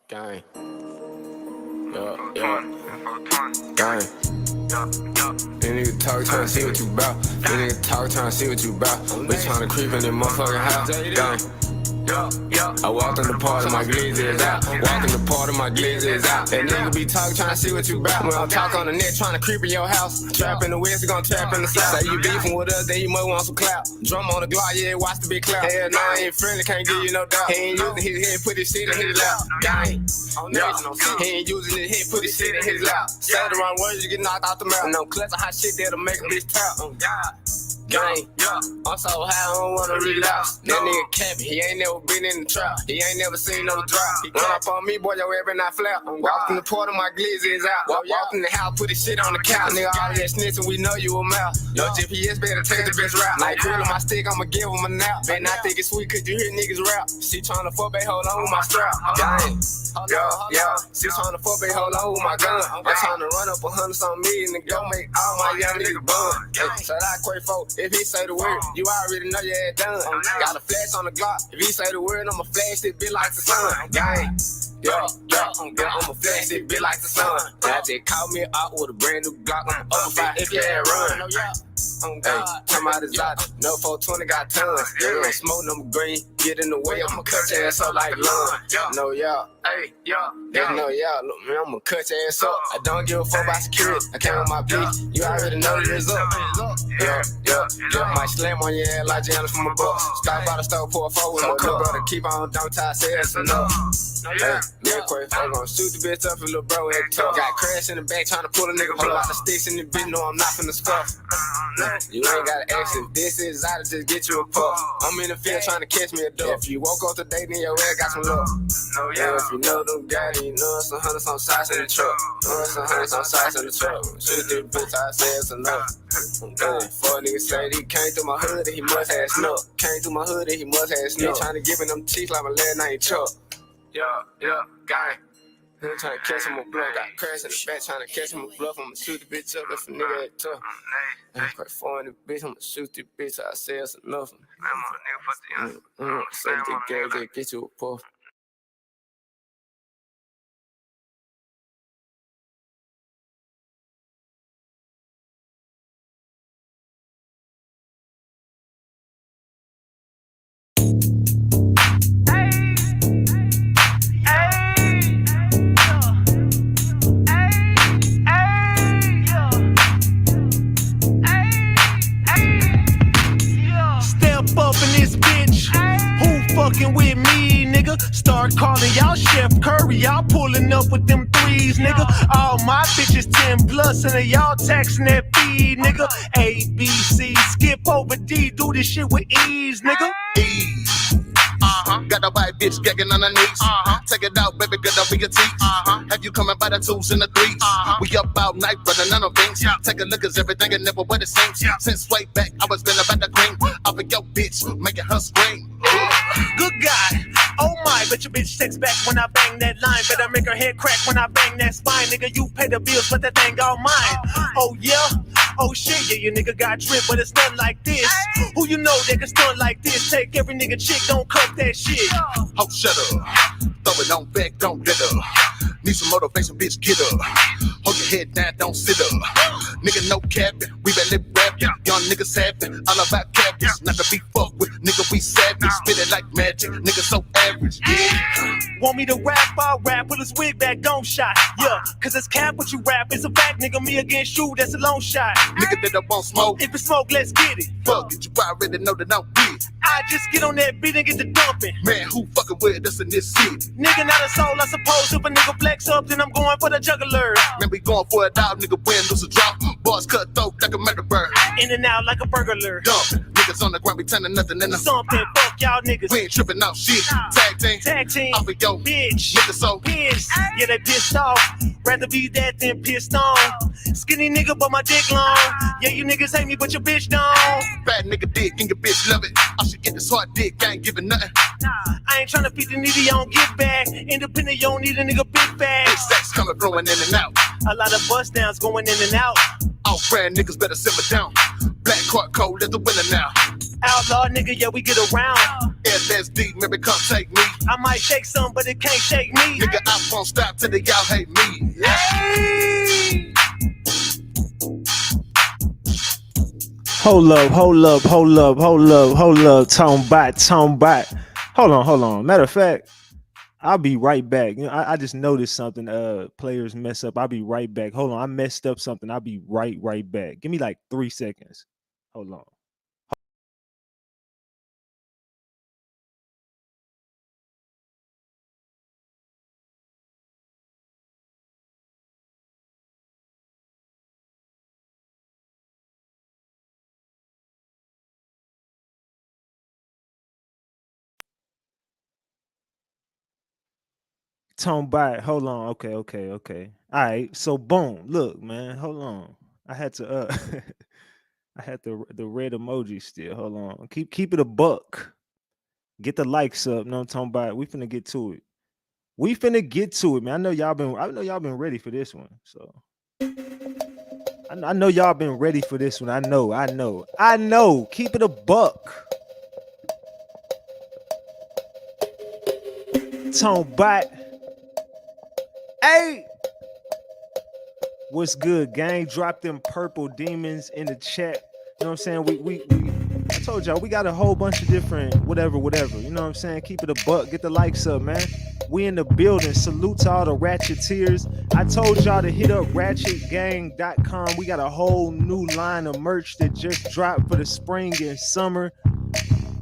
Gang. Yeah. Gang. This nigga talk tryna see what you bout. This nigga talk tryna see what you bout. Bitch tryna creep in this motherfucking house. Gang. I walked in the party, my glizzy is out. Walk in the party, my glizzy is out. That nigga be talking, tryna see what you bout. When I talk on the net, tryna creep in your house. Trap in the west, you gon' trap in the south. Say you beefing with us, then you might want some clout. Drum on the Glock, yeah, watch the big clout. Hell nah, I ain't friendly, can't give you no doubt. He ain't using his head, put his shit in his lap. Gang. He ain't using his head, put his shit in his lap. Say the wrong words, you get knocked out the mouth. No clutching hot shit that'll make a bitch tap. Gang, I'm so high, I don't wanna relapse. That nigga capping, he ain't never been in the trap. He ain't never seen no drop. He run up on me, boy, your every night flap. Walk in the portal, my glizzy is out. Walk in the house, put his shit on the couch. Nigga, all that snitching, we know you a mouth. Your GPS better take the best route. Like grill on my stick, I'ma give him a nap. Man, I think it's sweet, cause you hear niggas rap. She tryna fuck, babe, hold on with my strap. Gang, she tryna fuck, babe, hold on with my gun. I'm tryna run up 100-something million and go make all my young niggas bun. Shout out Quavo, if he say the word, you already know your ass done. Got a flash on the Glock, if he say the word, I'ma flash it, be like the sun. Gang, I'ma flash it, be like the sun. Now just call me out with a brand new Glock, I'm up 5 if you ain't run. Hey, come out his out, no 420 got tons. You don't smoke no green, get in the way, I'ma cut your ass up like lung. No y'all, no y'all, look man, I'ma cut your ass up. I don't give a fuck about security, I came with my bitch, you already know the result. Might slam on your ass like Giannis from a book. Stop by the store, pour a 4 with my cup, brother, keep on, don't tie, say it's enough. Hey, Lil Quavo gon' shoot the bitch up and little bro at the top. Got crash in the back tryna pull a nigga, pull out the sticks in the bitch, no I'm not finna scuff. You ain't gotta ask if this is out to just get you a puff. I'm in the field trying to catch me a dove. If you woke up today, then your ass got some love. If you know them guys, you know some hundreds on sides in the truck. Shoot this bitch, I say it's enough. Fuck nigga say he came through my hood and he must have snuck. Trying to give him them teeth like my last name Chuck. Gang. I'm trying to catch him a bluff, got crash in the back, trying to catch him a bluff. I'ma shoot the bitch up if a nigga ain't tough. I'm quite far in the bitch, I'ma shoot the bitch, I say it's enough. Say the girl, they get you a puff. Fucking with me, nigga. Start calling y'all Chef Curry. Y'all pulling up with them threes, nigga. All my bitches 10 plus, and y'all taxing that fee, nigga. A, B, C, skip over D. Do this shit with ease, nigga. Ease. Got a white bitch gagging on her knees. Take it out, baby, good up in your teeth. Have you coming by the 2s and the 3s? We up all night, running on the things. Take a look at everything and never what it seems. Since way back, I was been about the cream. Off of your bitch, making her scream. Good guy. Oh my, bet your bitch texts back when I bang that line. Better make her head crack when I bang that spine. Nigga, you pay the bills, but that thing all mine. Oh yeah? Oh shit, yeah, your nigga got drip, but it's not like this. Who you know that can stunt like this? Take every nigga chick, don't cut that shit. Oh, shut up. Throw it on back, don't let up. Need some motivation, bitch, get up. Hold your head down, don't sit up. Nigga, no capping, we been lip rapping. Young niggas having, all about cabbage. Not to be fucked with, nigga, we savage. Spit it like magic, nigga so average, yeah. Want me to rap, I'll rap, pull his wig back, don't shot. Yeah, cause it's cap what you rap, it's a fact, nigga, me against you, that's a long shot. Nigga that I won't smoke. If it's smoke, let's get it. Fuck it, you already know that I'm big. I just get on that beat and get the dumping. Man, who fucking with us in this city? Nigga, not a soul, I suppose. If a nigga flex up, then I'm going for the juggler. Man, we going for a dog, nigga, win, lose a drop. Boss cut throat like a murder bird. In and out like a burglar. Dump. Niggas on the ground, we turning nothing into something. Fuck y'all niggas. We ain't tripping out shit. Tag team. Off of yo bitch. Nigga so pissed. Yeah, they pissed off. Rather be that than pissed on. Skinny nigga, but my dick long. Yeah, you niggas hate me, but your bitch don't. Bad nigga dick and your bitch love it. I should get this hard dick, I ain't giving nothing. I ain't tryna feed the needy, I don't give back. Independent, you don't need a nigga big bag. Sex coming, flowing in and out. A lot of bust downs going in and out. Off brand niggas better simmer down. Black card code is the winner now. Outlaw nigga, yeah, we get around. LSD, maybe come take me. I might shake some, but it can't shake me. Nigga, I won't stop till y'all hate me. Hey! Hold up. Tone back. Hold on. Matter of fact, I'll be right back. I just noticed something. Players mess up. I'll be right back. Hold on, I messed up something. I'll be right back. Give me like 3 seconds. Hold on. Tone back. Hold on. Okay. All right. So boom. Look, man. Hold on. I had to I had the red emoji still. Hold on. Keep it a buck. Get the likes up. No, I'm talking about. We finna get to it. Man. I know y'all been ready for this one. So I know y'all been ready for this one. I know. Keep it a buck. Tone back. Hey. What's good, gang? Drop them purple demons in the chat. You know what I'm saying? We I told y'all we got a whole bunch of different whatever. You know what I'm saying? Keep it a buck. Get the likes up, man. We in the building. Salute to all the Ratcheteers. I told y'all to hit up RatchetGang.com. We got a whole new line of merch that just dropped for the spring and summer.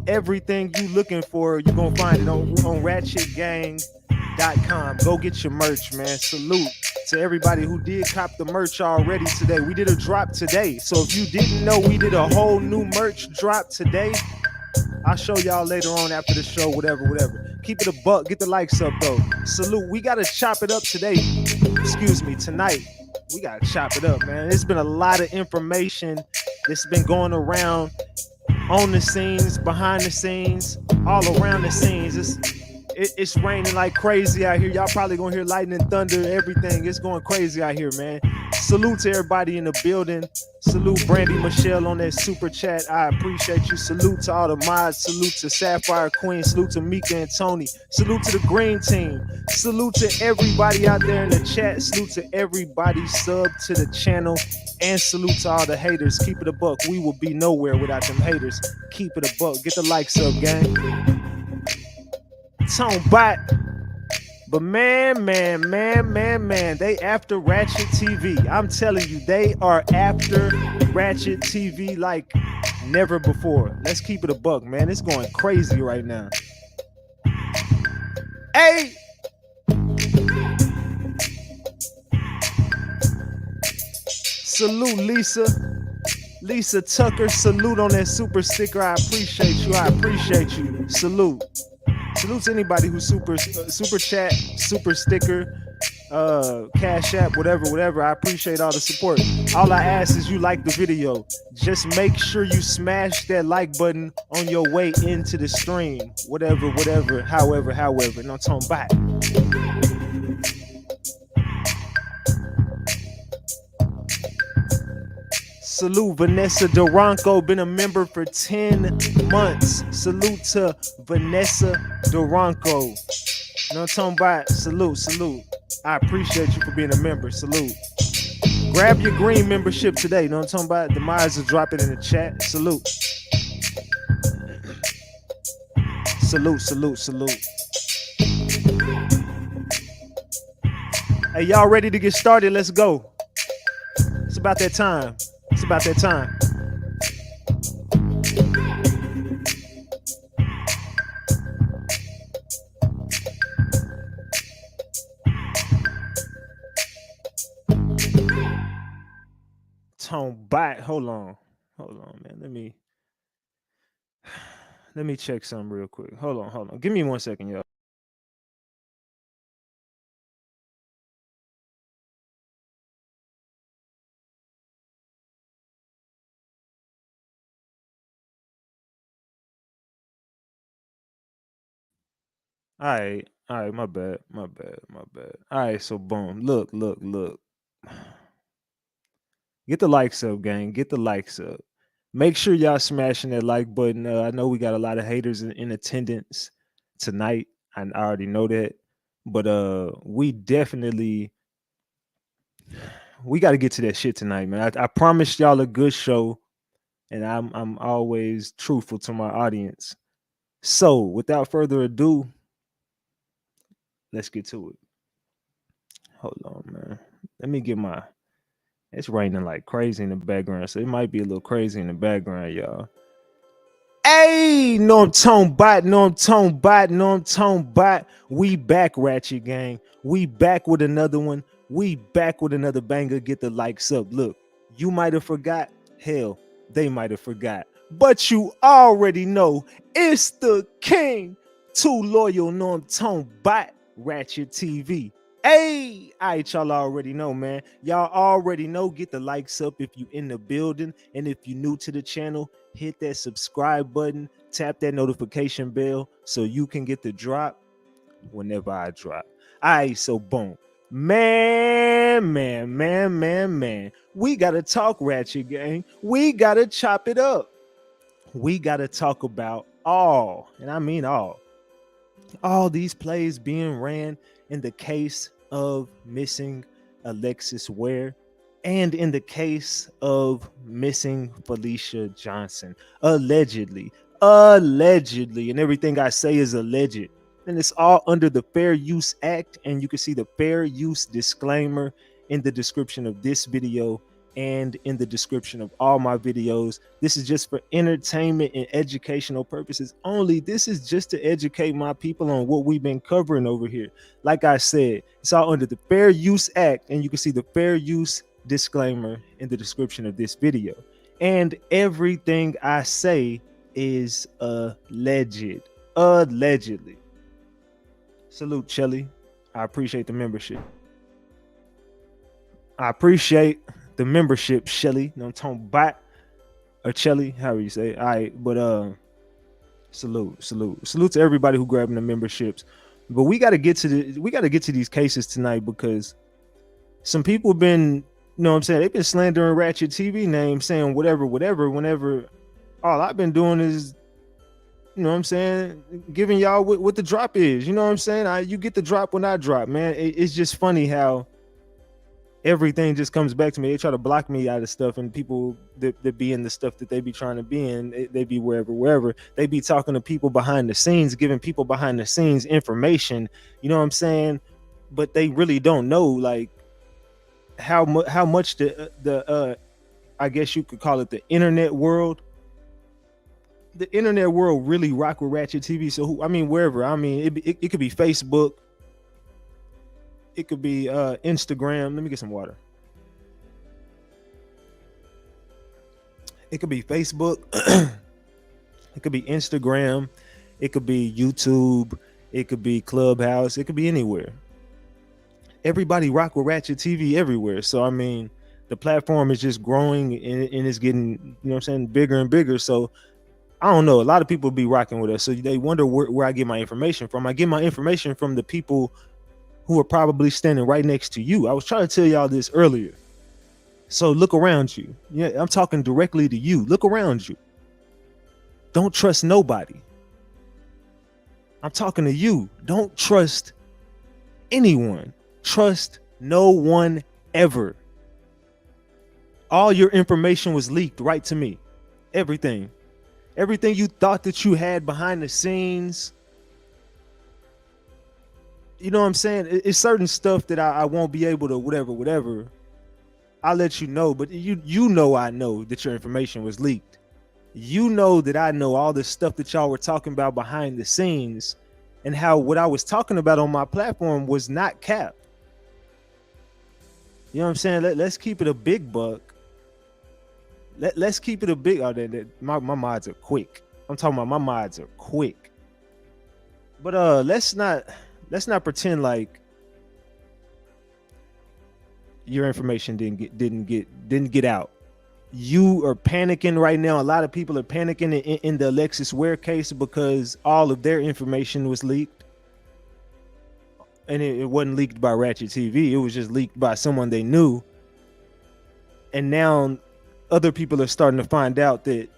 Everything you looking for, you're gonna find it on RatchetGang.com. Go get your merch, man. Salute to everybody who did cop the merch already today. We did a drop today. So if you didn't know, we did a whole new merch drop today. I'll show y'all later on after the show, whatever. Keep it a buck. Get the likes up, though. Salute. We got to chop it up today. Tonight. We got to chop it up, man. There's been a lot of information that's been going around on the scenes, behind the scenes, all around the scenes. It's raining like crazy out here. Y'all probably gonna hear lightning, thunder, everything. It's going crazy out here, man. Salute to everybody in the building. Salute Brandy Michelle on that super chat. I appreciate you. Salute to all the mods. Salute to Sapphire Queen. Salute to Mika and Tony. Salute to the green team. Salute to everybody out there in the chat. Salute to everybody sub to the channel. And salute to all the haters. Keep it a buck. We will be nowhere without them haters. Keep it a buck. Get the likes up, gang. Tone back. But man, they after Ratchet TV. I'm telling you, they are after Ratchet TV like never before. Let's keep it a buck, man. It's going crazy right now. Hey! Salute, Lisa Tucker. Salute on that super sticker. I appreciate you. Salute to anybody who's super chat, super sticker, cash app, whatever. I appreciate all the support. All I ask is you like the video. Just make sure you smash that like button on your way into the stream. Whatever, however. And I'm talking back. Salute Vanessa Duranco, been a member for 10 months. Salute to Vanessa Duranco. You know what I'm talking about? Salute. I appreciate you for being a member. Salute. Grab your green membership today. You know what I'm talking about? The mods will drop it in the chat. Salute. Salute. Hey, y'all ready to get started? Let's go. It's about that time. Tone back. Hold on, man. Let me check something real quick. Hold on. Give me 1 second, y'all. All right, my bad. All right, so boom. Look. Get the likes up, gang. Get the likes up. Make sure y'all smashing that like button. I know we got a lot of haters in attendance tonight. I already know that, but we definitely we got to get to that shit tonight, man. I promised y'all a good show, and I'm always truthful to my audience. So, without further ado, let's get to it. Hold on, man. Let me get my. It's raining like crazy in the background, so it might be a little crazy in the background, y'all. Hey, no, I'm tone bot, no, I'm tone bot, no, I'm tone bot. We back, Ratchet Gang. We back with another one. We back with another banger. Get the likes up. Look, you might have forgot. Hell, they might have forgot. But you already know it's the king. Too loyal, no, I'm tone bot, Ratchet TV. Hey, all right, y'all already know, man. Y'all already know. Get the likes up if you in the building. And if you new to the channel, hit that subscribe button, tap that notification bell so you can get the drop whenever I drop. All right, so boom. Man. We got to talk, Ratchet Gang. We got to chop it up. We got to talk about all, and I mean all these plays being ran in the case of missing Alexis Ware and in the case of missing Felicia Johnson. Allegedly, and everything I say is alleged. And it's all under the Fair Use Act, and you can see the fair use disclaimer in the description of this video and in the description of all my videos. This is just for entertainment and educational purposes only. This is just to educate my people on what we've been covering over here. Like I said, it's all under the Fair Use Act, and you can see the fair use disclaimer in the description of this video. And everything I say is alleged. Allegedly. Salute, Shelly. I appreciate the membership. I appreciate the membership, Shelly. No, I'm talking bot or Shelly, however you say. All right, but salute to everybody who grabbing the memberships. But we got to get to these cases tonight, because some people have been, you know what I'm saying, they've been slandering Ratchet TV name, saying whatever, whenever all I've been doing is, you know what I'm saying, giving y'all what the drop is. You know what I'm saying? You get the drop when I drop, man. It's just funny how everything just comes back to me. They try to block me out of stuff, and people that be in the stuff that they be trying to be in, they be wherever. They be talking to people behind the scenes, giving people behind the scenes information. You know what I'm saying? But they really don't know, like, how much the I guess you could call it the internet world. The internet world really rock with Ratchet TV. So wherever. I mean, it could be Facebook. It could be Instagram. Let me get some water. It could be Facebook. It could be Instagram. It could be YouTube. It could be Clubhouse. It could be anywhere. Everybody rock with Ratchet TV everywhere. So I mean, the platform is just growing, and it's getting, you know what I'm saying, bigger and bigger. So I don't know. A lot of people be rocking with us. So they wonder where I get my information from. I get my information from the people who are probably standing right next to you. I was trying to tell y'all this earlier. So look around you. Yeah, I'm talking directly to you. Look around you. Don't trust nobody. I'm talking to you. Don't trust anyone. Trust no one ever. All your information was leaked right to me. Everything you thought that you had behind the scenes. You know what I'm saying? It's certain stuff that I won't be able to whatever. I'll let you know, but you know I know that your information was leaked. You know that I know all the stuff that y'all were talking about behind the scenes, and how what I was talking about on my platform was not cap. You know what I'm saying? Let's keep it a big buck. Let's keep it a big. Oh, my mods are quick. I'm talking about my mods are quick. But let's not pretend like your information didn't get out. You are panicking right now. A lot of people are panicking in the Alexis Ware case because all of their information was leaked. And it wasn't leaked by Ratchet TV. It was just leaked by someone they knew. And now other people are starting to find out that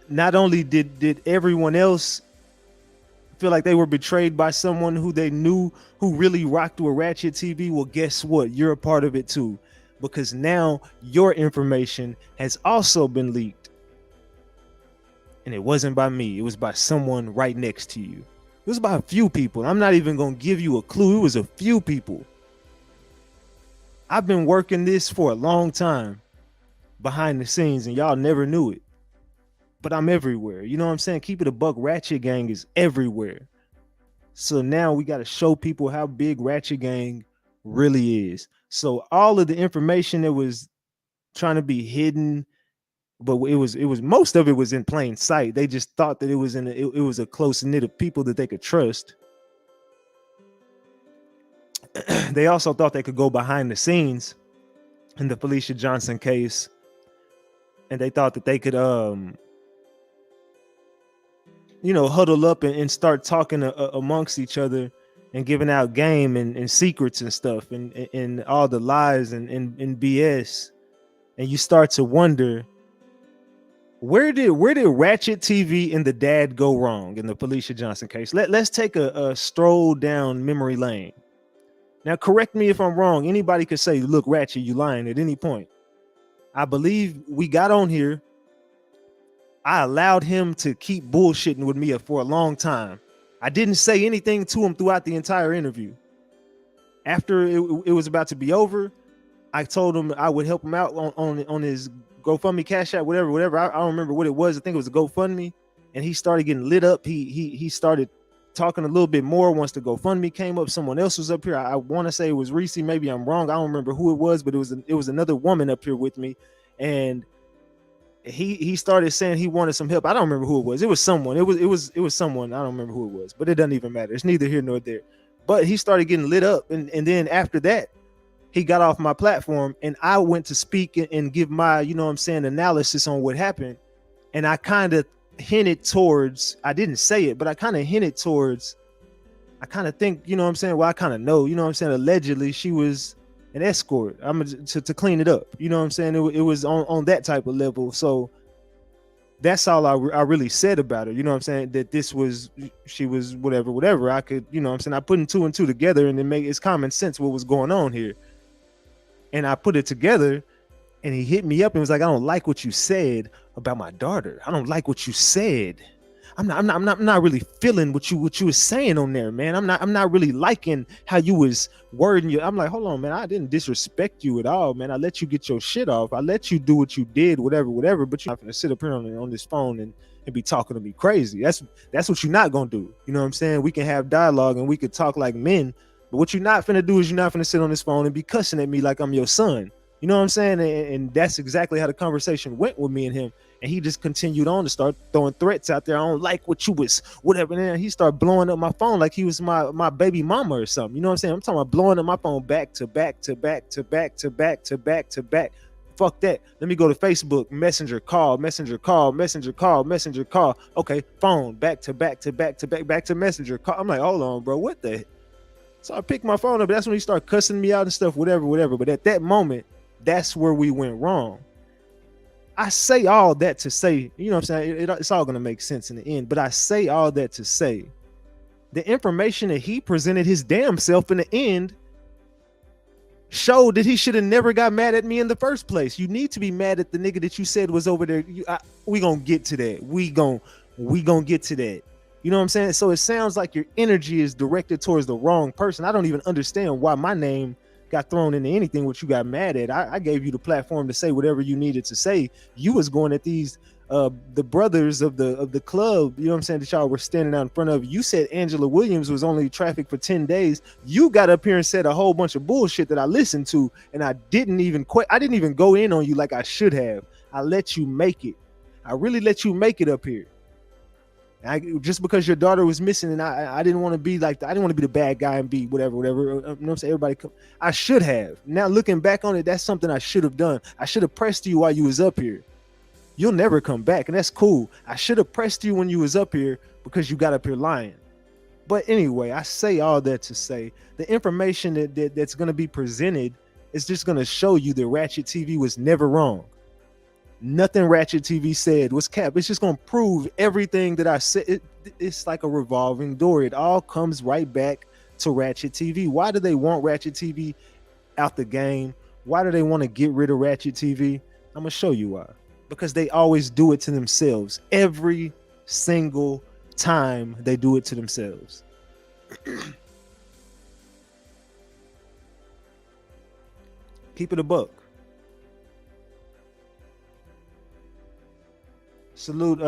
not only did everyone else feel like they were betrayed by someone who they knew who really rocked with Ratchet TV, well, guess what? You're a part of it too, because now your information has also been leaked. And it wasn't by me. It was by someone right next to you. It was by a few people. I'm not even going to give you a clue. It was a few people. I've been working this for a long time behind the scenes, and y'all never knew it. But I'm everywhere. You know what I'm saying? Keep it a buck. Ratchet Gang is everywhere. So now we got to show people how big Ratchet Gang really is. So all of the information that was trying to be hidden, but it was most of it was in plain sight. They just thought that it was it was a close knit of people that they could trust. They also thought they could go behind the scenes in the Felicia Johnson case, and they thought that they could huddle up and start talking amongst each other and giving out game and secrets and stuff and all the lies and BS. And you start to wonder, where did Ratchet TV and the dad go wrong in the Felicia Johnson case? Let's take a stroll down memory lane. Now, correct me if I'm wrong. Anybody could say, look, Ratchet, you lying at any point. I believe we got on here. I allowed him to keep bullshitting with me for a long time. I didn't say anything to him throughout the entire interview. After it was about to be over, I told him I would help him out on his GoFundMe, Cash App, whatever. I don't remember what it was. I think it was a GoFundMe. And he started getting lit up. He started talking a little bit more once the GoFundMe came up. Someone else was up here. I want to say it was Reese. Maybe I'm wrong. I don't remember who it was, but it was another woman up here with me. And he started saying he wanted some help. I don't remember who it was. It was someone. It was someone. I don't remember who it was, but it doesn't even matter. It's neither here nor there. But he started getting lit up, and then after that, he got off my platform, and I went to speak and give my, analysis on what happened. And I kind of hinted towards, I didn't say it, but I kind of hinted towards, I kind of think, well, I kind of know, allegedly she was an escort. I'm to clean it up. You know what I'm saying? It was on that type of level. So that's all I really said about her. You know what I'm saying? That she was whatever. I could, I putting two and two together, and it's common sense what was going on here. And I put it together, and he hit me up and was like, I don't like what you said about my daughter. I don't like what you said. I'm not really feeling what you were saying on there, man. I'm not really liking how you was wording you. I'm like, hold on, man. I didn't disrespect you at all, man. I let you get your shit off. I let you do what you did, whatever. But you're not gonna sit up here on this phone and be talking to me crazy. That's what you're not gonna do. You know what I'm saying? We can have dialogue and we could talk like men. But what you're not finna do is you're not finna sit on this phone and be cussing at me like I'm your son. You know what I'm saying? And that's exactly how the conversation went with me and him. And he just continued on to start throwing threats out there. I don't like what you was, whatever. And then he started blowing up my phone like he was my baby mama or something. You know what I'm saying? I'm talking about blowing up my phone back to back to back to back to back to back to back. Fuck that. Let me go to Facebook, messenger call. Okay, phone, back to back to back to back to messenger call. I'm like, hold on, bro, what the? So I picked my phone up. That's when he started cussing me out and stuff, whatever. But at that moment, that's where we went wrong. I say all that to say, you know what I'm saying? It's all going to make sense in the end. But I say all that to say the information that he presented his damn self in the end showed that he should have never got mad at me in the first place. You need to be mad at the nigga that you said was over there. We going to get to that. We going to get to that. You know what I'm saying? So it sounds like your energy is directed towards the wrong person. I don't even understand why my name got thrown into anything what you got mad at. I gave you the platform to say whatever you needed to say. You was going at these the brothers of the club, you know what I'm saying, that y'all were standing out in front of. You said Angela Williams was only trafficked for 10 days. You got up here and said a whole bunch of bullshit that I listened to, and I didn't even go in on you like I should have. I let you make it. I really let you make it up here. Just because your daughter was missing, and I didn't want to be like, I didn't want to be the bad guy and be whatever. You know what I'm saying? I should have. Now looking back on it, that's something I should have done. I should have pressed you while you was up here. You'll never come back, and that's cool. I should have pressed you when you was up here because you got up here lying. But anyway, I say all that to say the information that's going to be presented is just going to show you that Ratchet TV was never wrong. Nothing Ratchet TV said was cap. It's just gonna prove everything that I said. It's like a revolving door. It all comes right back to Ratchet TV. Why do they want Ratchet TV out the game? Why do they want to get rid of Ratchet TV? I'm gonna show you why. Because they always do it to themselves. Every single time they do it to themselves. Keep it a buck. Salute,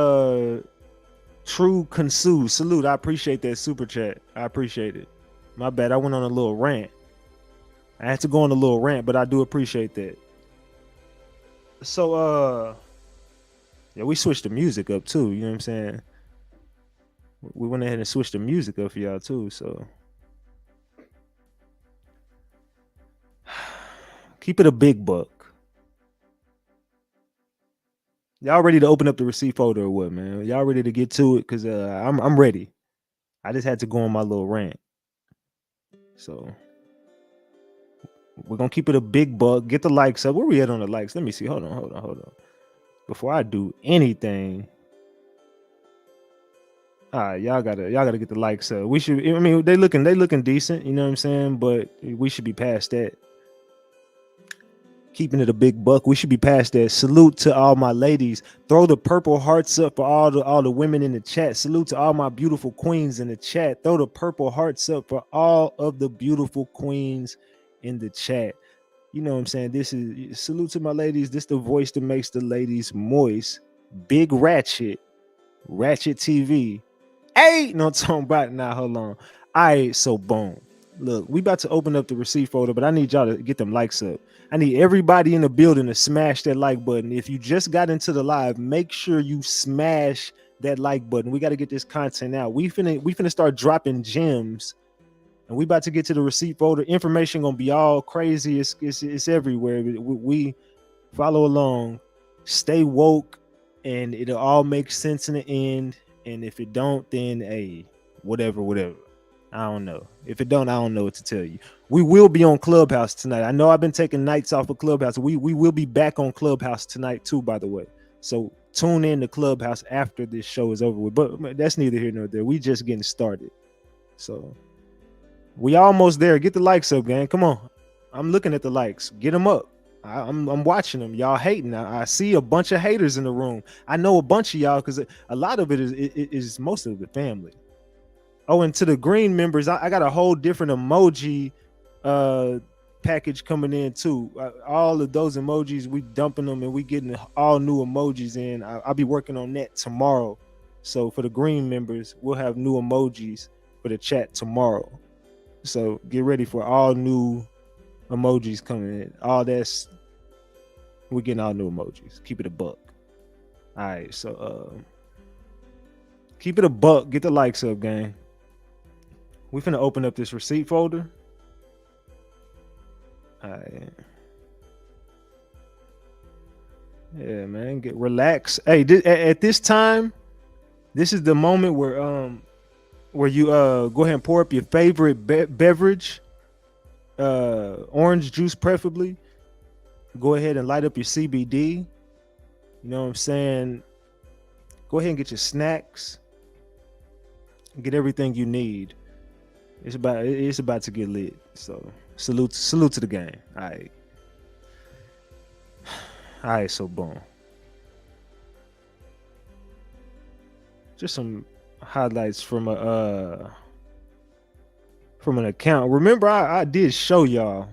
True Consu. Salute. I appreciate that super chat. I appreciate it. My bad. I went on a little rant. I had to go on a little rant, but I do appreciate that. So, yeah, we switched the music up too. You know what I'm saying? We went ahead and switched the music up for y'all too. So, keep it a big buck. Y'all ready to open up the receipt folder or what, man? Y'all ready to get to it? Cause I'm ready. I just had to go on my little rant. So we're gonna keep it a big buck. Get the likes up. Where we at on the likes? Let me see. Hold on. Before I do anything, all right, y'all gotta get the likes up. We should. I mean, they looking decent. You know what I'm saying? But we should be past that. Keeping it a big buck. We should be past that. Salute to all my ladies. Throw the purple hearts up for all the women in the chat. Salute to all my beautiful queens in the chat. Throw the purple hearts up for all of the beautiful queens in the chat. You know what I'm saying? This is salute to my ladies. This the voice that makes the ladies moist. Big Ratchet TV. Hey, no talking about it now. Hold on. All right, so boom. Look, we about to open up the receipt folder, but I need y'all to get them likes up. I need everybody in the building to smash that like button. If you just got into the live, make sure you smash that like button. We got to get this content out. We finna start dropping gems, and we about to get to the receipt folder. Information gonna be all crazy. It's everywhere. We follow along, stay woke, and it'll all make sense in the end. And if it don't, then hey, whatever. I don't know. If it don't, I don't know what to tell you. We will be on Clubhouse tonight. I know I've been taking nights off of Clubhouse. We will be back on Clubhouse tonight too, by the way. So tune in to Clubhouse after this show is over with. But that's neither here nor there. We just getting started. So we almost there. Get the likes up, gang. Come on. I'm looking at the likes. Get them up. I'm watching them. Y'all hating. I see a bunch of haters in the room. I know a bunch of y'all because a lot of it is most of the family. Oh, and to the green members, I got a whole different emoji package coming in too. All of those emojis, we dumping them and we getting all new emojis in. I'll be working on that tomorrow. So for the green members, we'll have new emojis for the chat tomorrow. So get ready for all new emojis coming in. We're getting all new emojis. Keep it a buck. All right, so keep it a buck. Get the likes up, gang. We finna open up this receipt folder. All right. Yeah, man. Relax. Hey, at this time, this is the moment where you go ahead and pour up your favorite beverage, orange juice preferably. Go ahead and light up your CBD. You know what I'm saying? Go ahead and get your snacks. Get everything you need. It's about to get lit. So salute to the gang. All right, so boom. Just some highlights from an account. Remember, I did show y'all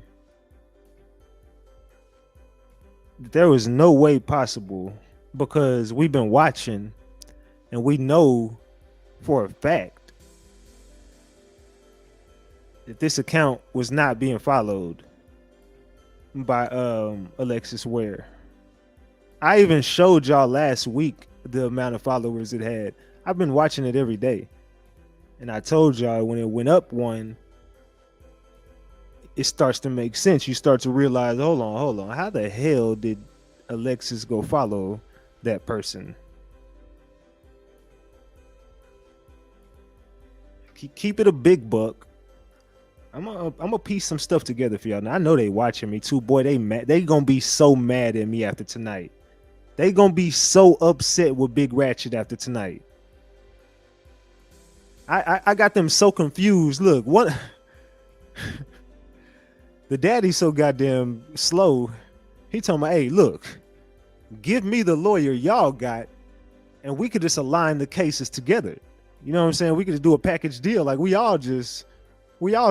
that there was no way possible, because we've been watching and we know for a fact that this account was not being followed by Alexis Ware. I even showed y'all last week the amount of followers it had. I've been watching it every day, and I told y'all when it went up one, it starts to make sense. You start to realize, hold on, how the hell did Alexis go follow that person? Keep it a big buck. I'm gonna piece some stuff together for y'all. Now I know they watching me too, boy. They gonna be so mad at me after tonight. They gonna be so upset with Big Ratchet after tonight. I got them so confused. Look, what the daddy's so goddamn slow. He told me, hey, look, give me the lawyer y'all got, and we could just align the cases together. You know what I'm saying? We could just do a package deal. Like we all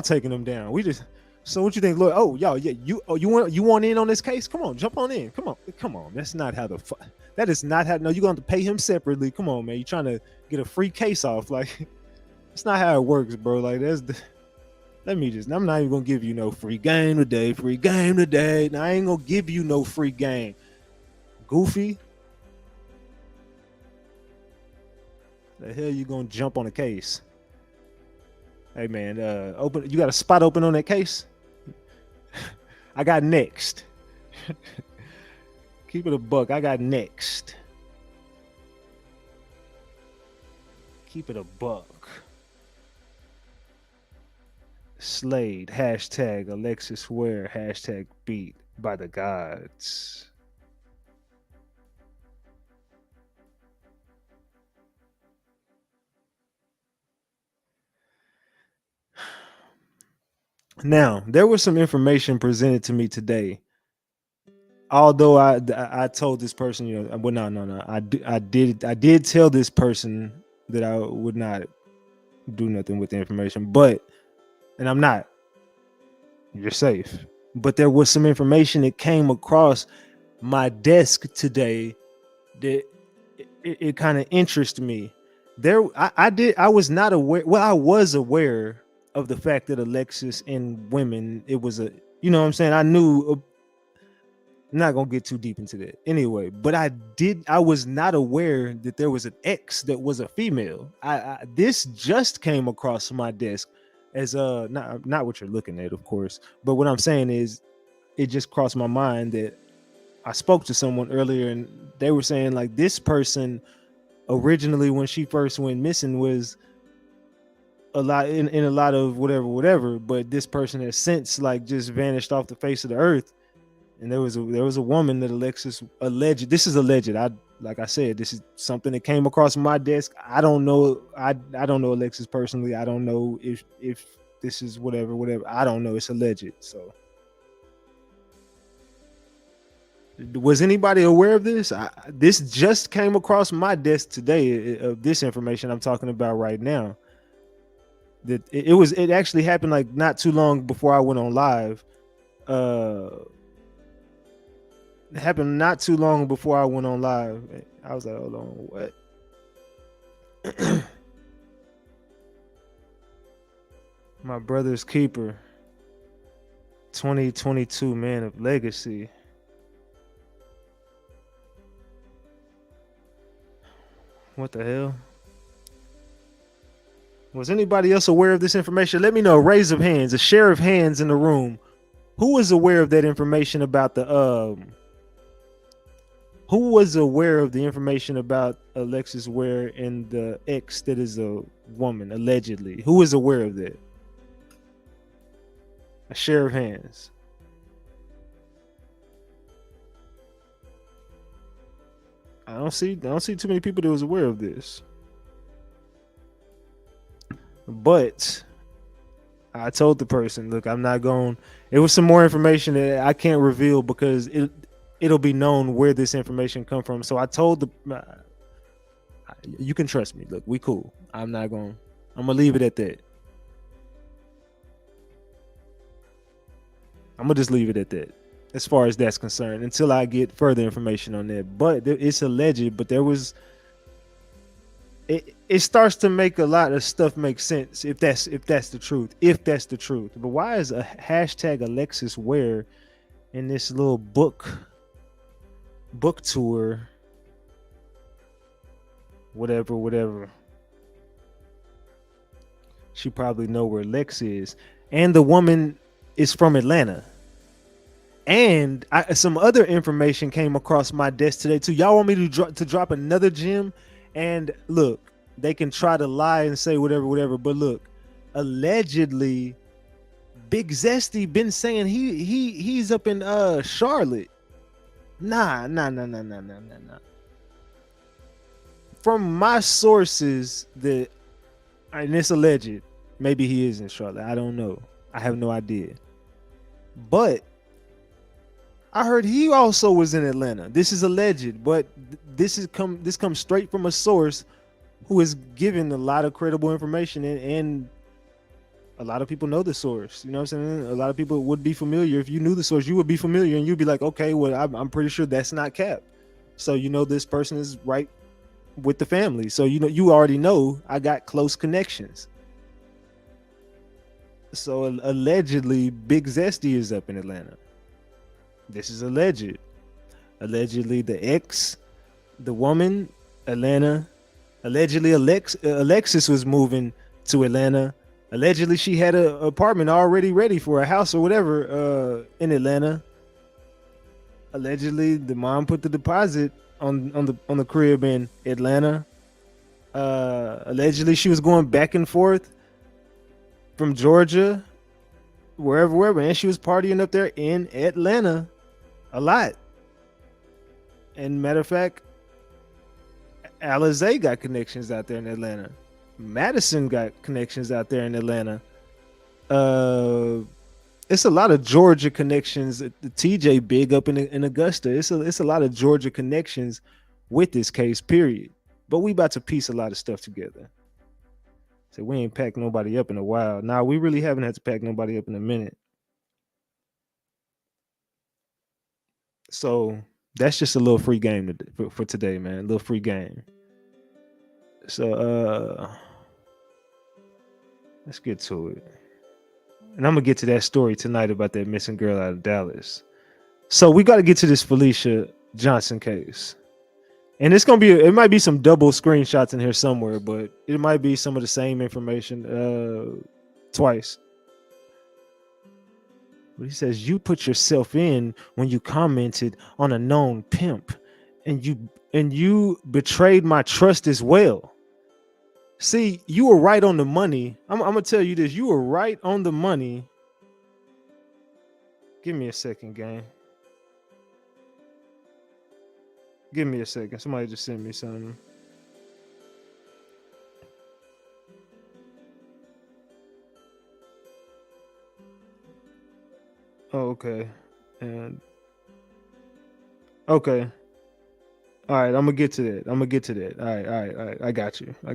taking them down. We just. So what you think, lawyer? Oh, y'all, yeah, you want in on this case? Come on, jump on in. Come on. That's not how that is not how. No, you're going to pay him separately. Come on, man. You trying to get a free case off? Like, that's not how it works, bro. Like I'm not even gonna give you no free game today. Now, I ain't gonna give you no free game. Goofy. The hell you gonna jump on a case? Hey man, open. You got a spot open on that case? I got next. Keep it a buck. I got next. Keep it a buck. Slade, hashtag Alexis Ware, hashtag beat by the gods. Now, there was some information presented to me today. Although I told this person, you know, well, no. I did tell this person that I would not do nothing with the information, and I'm not. You're safe. But there was some information that came across my desk today that it kind of interested me. I was not aware. Well, I was aware of the fact that Alexis and women, it was a, you know what I'm saying? I knew, I'm not gonna get too deep into that anyway, but I was not aware that there was an ex that was a female. This just came across my desk as not what you're looking at, of course, but what I'm saying is it just crossed my mind that I spoke to someone earlier and they were saying like this person originally when she first went missing was a lot in a lot of whatever, but this person has since like just vanished off the face of the earth. And there was a woman that Alexis alleged. This is alleged. Like I said, this is something that came across my desk. I don't know. I don't know Alexis personally. I don't know if this is whatever. I don't know. It's alleged. So, was anybody aware of this? This just came across my desk today. Of this information I'm talking about right now. That it actually happened like not too long before I went on live. It happened not too long before I went on live. I was like, hold on, what? My brother's keeper, 2022 man of legacy. What the hell? Was anybody else aware of this information? Let me know. Raise of hands, a share of hands in the room. Who was aware of that information about the who was aware of the information about Alexis Ware and the ex that is a woman, allegedly? Who is aware of that? A share of hands. I don't see too many people that was aware of this. But I told the person, look, I'm not going. It was some more information that I can't reveal because it'll be known where this information come from. So I told you can trust me. Look, we cool. I'm gonna leave it at that. I'm gonna just leave it at that as far as that's concerned until I get further information on that. But it's alleged, but there was it starts to make a lot of stuff make sense if that's the truth. But why is a hashtag Alexis Ware in this little book tour, whatever? She probably know where Lex is, and the woman is from Atlanta. And some other information came across my desk today too. Y'all want me to drop another gem? And look, they can try to lie and say whatever, but look, allegedly, Big Zesty been saying he's up in Charlotte. Nah. From my sources, and it's alleged. Maybe he is in Charlotte. I don't know. I have no idea. But I heard he also was in Atlanta. This is alleged, but this comes straight from a source who is giving a lot of credible information, and a lot of people know the source. You know what I'm saying? A lot of people would be familiar. If you knew the source, you would be familiar, and you'd be like, okay, well, I'm pretty sure that's not cap. So you know this person is right with the family. So you already know I got close connections. So allegedly, Big Zesty is up in Atlanta. This is alleged. Allegedly, the woman, Atlanta. Allegedly, Alexis was moving to Atlanta. Allegedly, she had an apartment already ready for a house or whatever in Atlanta. Allegedly, the mom put the deposit on the crib in Atlanta. Allegedly, she was going back and forth from Georgia, wherever, and she was partying up there in Atlanta a lot. And matter of fact, Alizé got connections out there in Atlanta. Madison got connections out there in Atlanta. It's a lot of Georgia connections. The TJ big up in Augusta. It's a lot of Georgia connections with this case, period. But we about to piece a lot of stuff together. So we ain't packed nobody up in a while. Nah, we really haven't had to pack nobody up in a minute. So that's just a little free game for today, man. A little free game. So let's get to it. And I'm gonna get to that story tonight about that missing girl out of Dallas. So we got to get to this Felicia Johnson case. And it might be some double screenshots in here somewhere, but it might be some of the same information twice. But he says you put yourself in when you commented on a known pimp, and you betrayed my trust as well. See, you were right on the money. I'm gonna tell you this: you were right on the money. Give me a second, gang. Give me a second. Somebody just sent me something. Oh, okay. And okay. All right, I'm gonna get to that. All right. I got you. All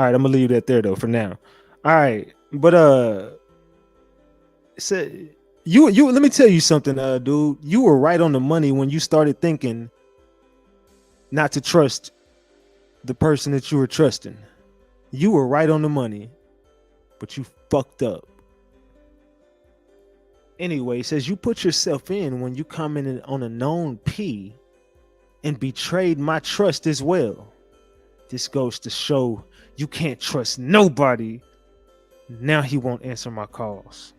right, I'm gonna leave that there though for now. All right, but so you let me tell you something, dude. You were right on the money when you started thinking not to trust the person that you were trusting. You were right on the money, but you fucked up. Anyway, it says you put yourself in when you commented on a known P and betrayed my trust as well. This goes to show you can't trust nobody. Now he won't answer my calls.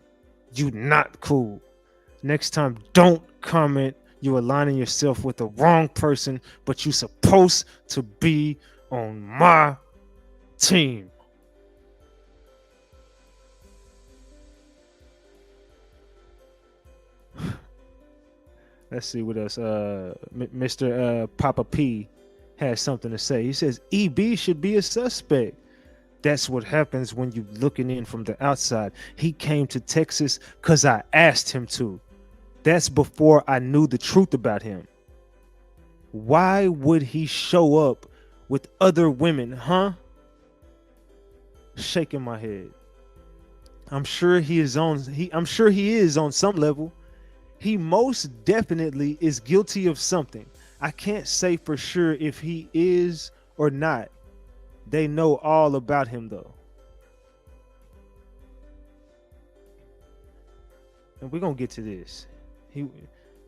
You not cool. Next time, don't comment. You aligning yourself with the wrong person, but you supposed to be on my team. Let's see what else. Mr. Papa P has something to say. He says EB should be a suspect. That's what happens when you looking in from the outside. He came to Texas because I asked him to. That's before I knew the truth about him. Why would he show up with other women, huh? Shaking my head. I'm sure he is on some level. He most definitely is guilty of something. I can't say for sure if he is or not. They know all about him though. And we're gonna get to this.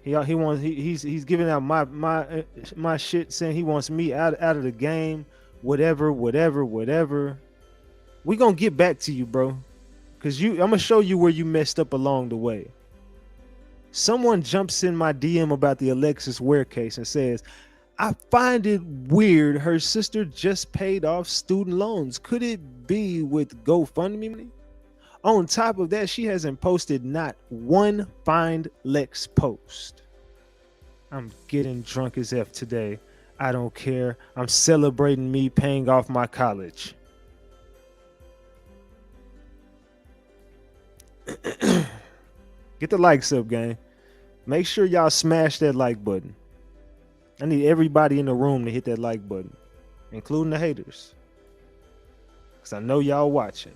He's giving out my shit, saying he wants me out of the game, whatever. We gonna get back to you, bro, because I'm gonna show you where you messed up along the way. Someone jumps in my DM about the Alexis Ware case and says, I find it weird her sister just paid off student loans. Could it be with GoFundMe? On top of that, she hasn't posted not one Find Lex post. I'm getting drunk as F today. I don't care. I'm celebrating me paying off my college. Get the likes up, gang. Make sure y'all smash that like button. I need everybody in the room to hit that like button, including the haters. Because I know y'all watching.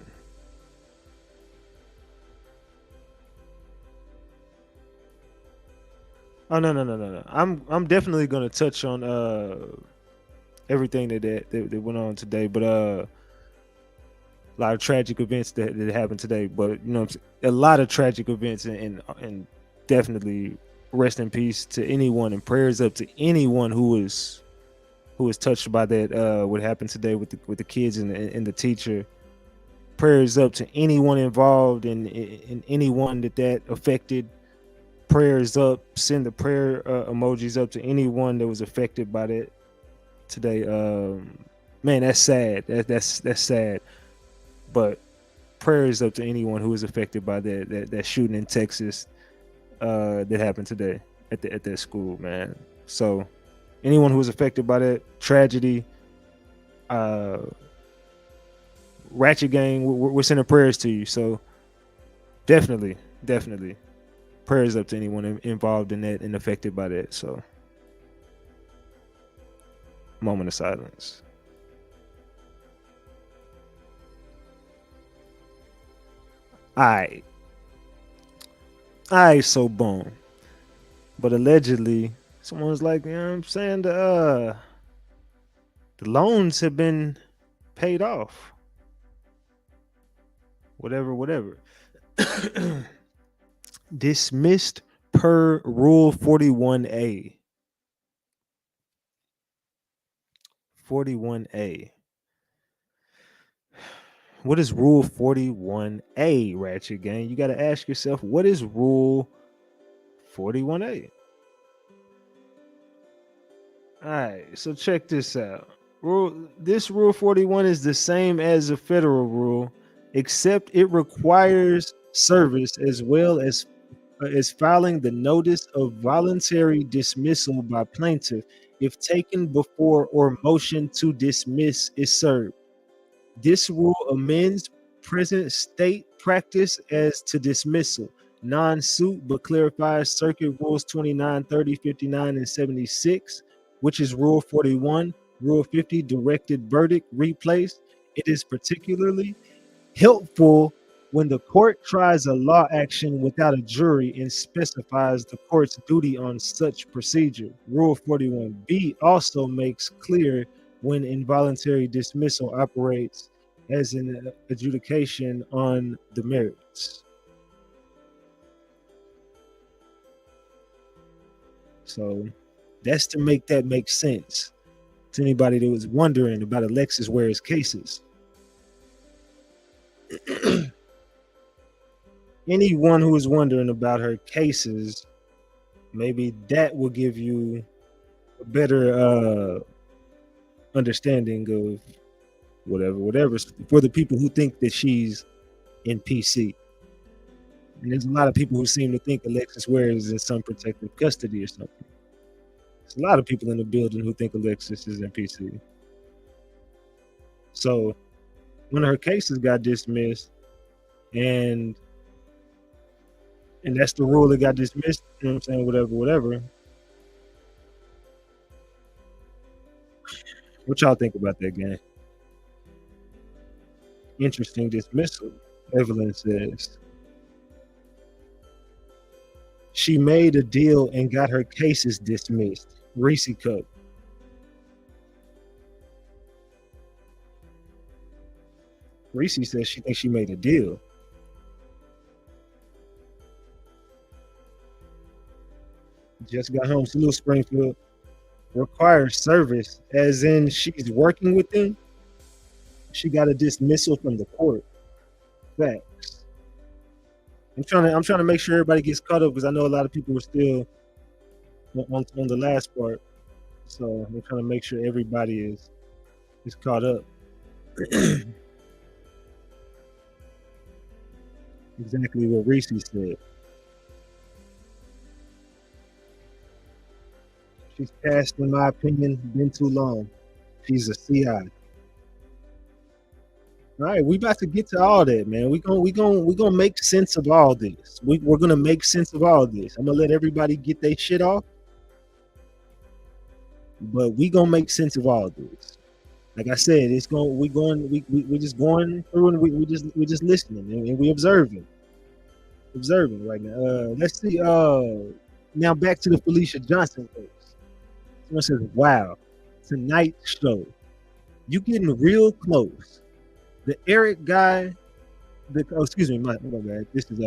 Oh no. I'm definitely gonna touch on everything that went on today, but a lot of tragic events that happened today. But you know, a lot of tragic events, and definitely rest in peace to anyone, and prayers up to anyone who was touched by that what happened today with the kids and the teacher. Prayers up to anyone involved and anyone that affected. Prayers up. Send the prayer emojis up to anyone that was affected by that today. Man, that's sad. That's sad. But prayers up to anyone who was affected by that shooting in Texas that happened today at that school, man. So anyone who was affected by that tragedy, Ratchet Gang, we're sending prayers to you. So definitely prayers up to anyone involved in that and affected by that. So moment of silence. Alright, so boom. But allegedly, someone's like, you know what I'm saying, the loans have been paid off. Whatever. Dismissed per Rule 41A. 41A. What is Rule 41A, Ratchet Gang? You got to ask yourself, what is Rule 41A? All right, so check this out. This Rule 41 is the same as a federal rule, except it requires service as well as filing the notice of voluntary dismissal by plaintiff if taken before or motion to dismiss is served. This rule amends present state practice as to dismissal, non-suit, but clarifies Circuit Rules 29, 30, 59, and 76, which is Rule 41, Rule 50, directed verdict replaced. It is particularly helpful when the court tries a law action without a jury and specifies the court's duty on such procedure. Rule 41B also makes clear when involuntary dismissal operates as an adjudication on the merits. So that's to make that make sense to anybody that was wondering about Alexis Ware's cases. Anyone who is wondering about her cases, maybe that will give you a better understanding of whatever for the people who think that she's in PC. And there's a lot of people who seem to think Alexis Ware is in some protective custody or something. There's a lot of people in the building who think Alexis is in PC. So one of her cases got dismissed, and that's the rule that got dismissed. You know what I'm saying? Whatever. What y'all think about that, gang? Interesting dismissal, Evelyn says. She made a deal and got her cases dismissed. Reese Cup. Reese says she thinks she made a deal. Just got home. Salute, Springfield. Requires service, as in she's working with them. She got a dismissal from the court. Facts. I'm trying to make sure everybody gets caught up because I know a lot of people were still on the last part. So I'm trying to make sure everybody is caught up. Exactly what Reese said. She's passed, in my opinion, been too long. She's a CI. All right, we about to get to all that, man. We gonna make sense of all this. We're gonna make sense of all this. I'm gonna let everybody get their shit off, but we gonna make sense of all this. Like I said, we're just going through and we're just listening and we observing right now. Let's see. Now back to the Felicia Johnson case. Someone says, "Wow, tonight's show, you getting real close." The Eric guy, excuse me, my bad. This is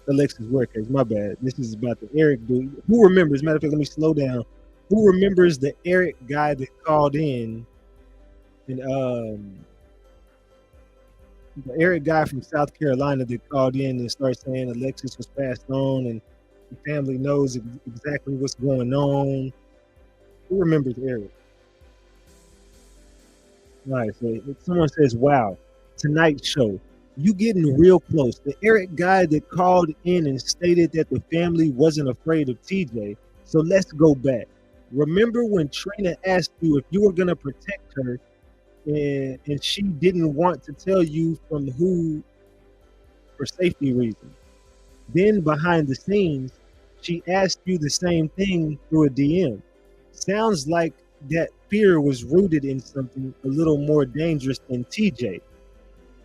Alexis Ware case. My bad. This is about the Eric dude. Who remembers? Matter of fact, let me slow down. Who remembers the Eric guy that called in? And the Eric guy from South Carolina that called in and started saying Alexis was passed on and the family knows exactly what's going on. Who remembers Eric? All right, so if someone says, "Wow, tonight's show, you getting real close." The Eric guy that called in and stated that the family wasn't afraid of TJ. So let's go back. Remember when Trina asked you if you were gonna protect her, and she didn't want to tell you from who for safety reasons. Then behind the scenes, she asked you the same thing through a DM. Sounds like that fear was rooted in something a little more dangerous than TJ.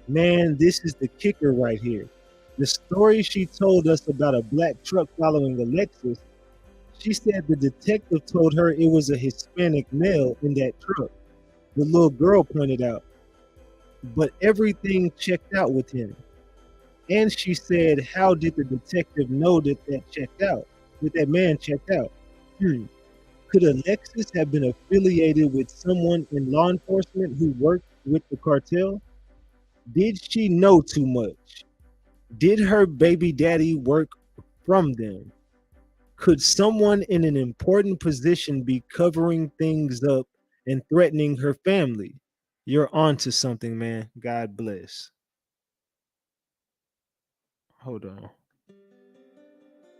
Man, this is the kicker right here. The story she told us about a black truck following Alexis, she said the detective told her it was a Hispanic male in that truck. The little girl pointed out, but everything checked out with him. And she said, how did the detective know that checked out? That that man checked out? Could Alexis have been affiliated with someone in law enforcement who worked with the cartel? Did she know too much? Did her baby daddy work from them? Could someone in an important position be covering things up and threatening her family? You're onto something, man. God bless. Hold on.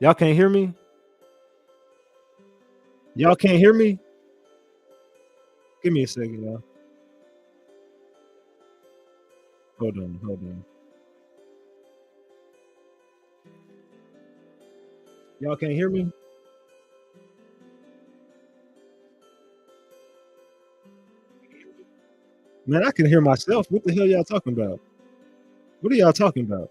Y'all can't hear me? Y'all can't hear me? Give me a second, y'all. Hold on. Y'all can't hear me? Man, I can hear myself. What the hell y'all talking about? What are y'all talking about?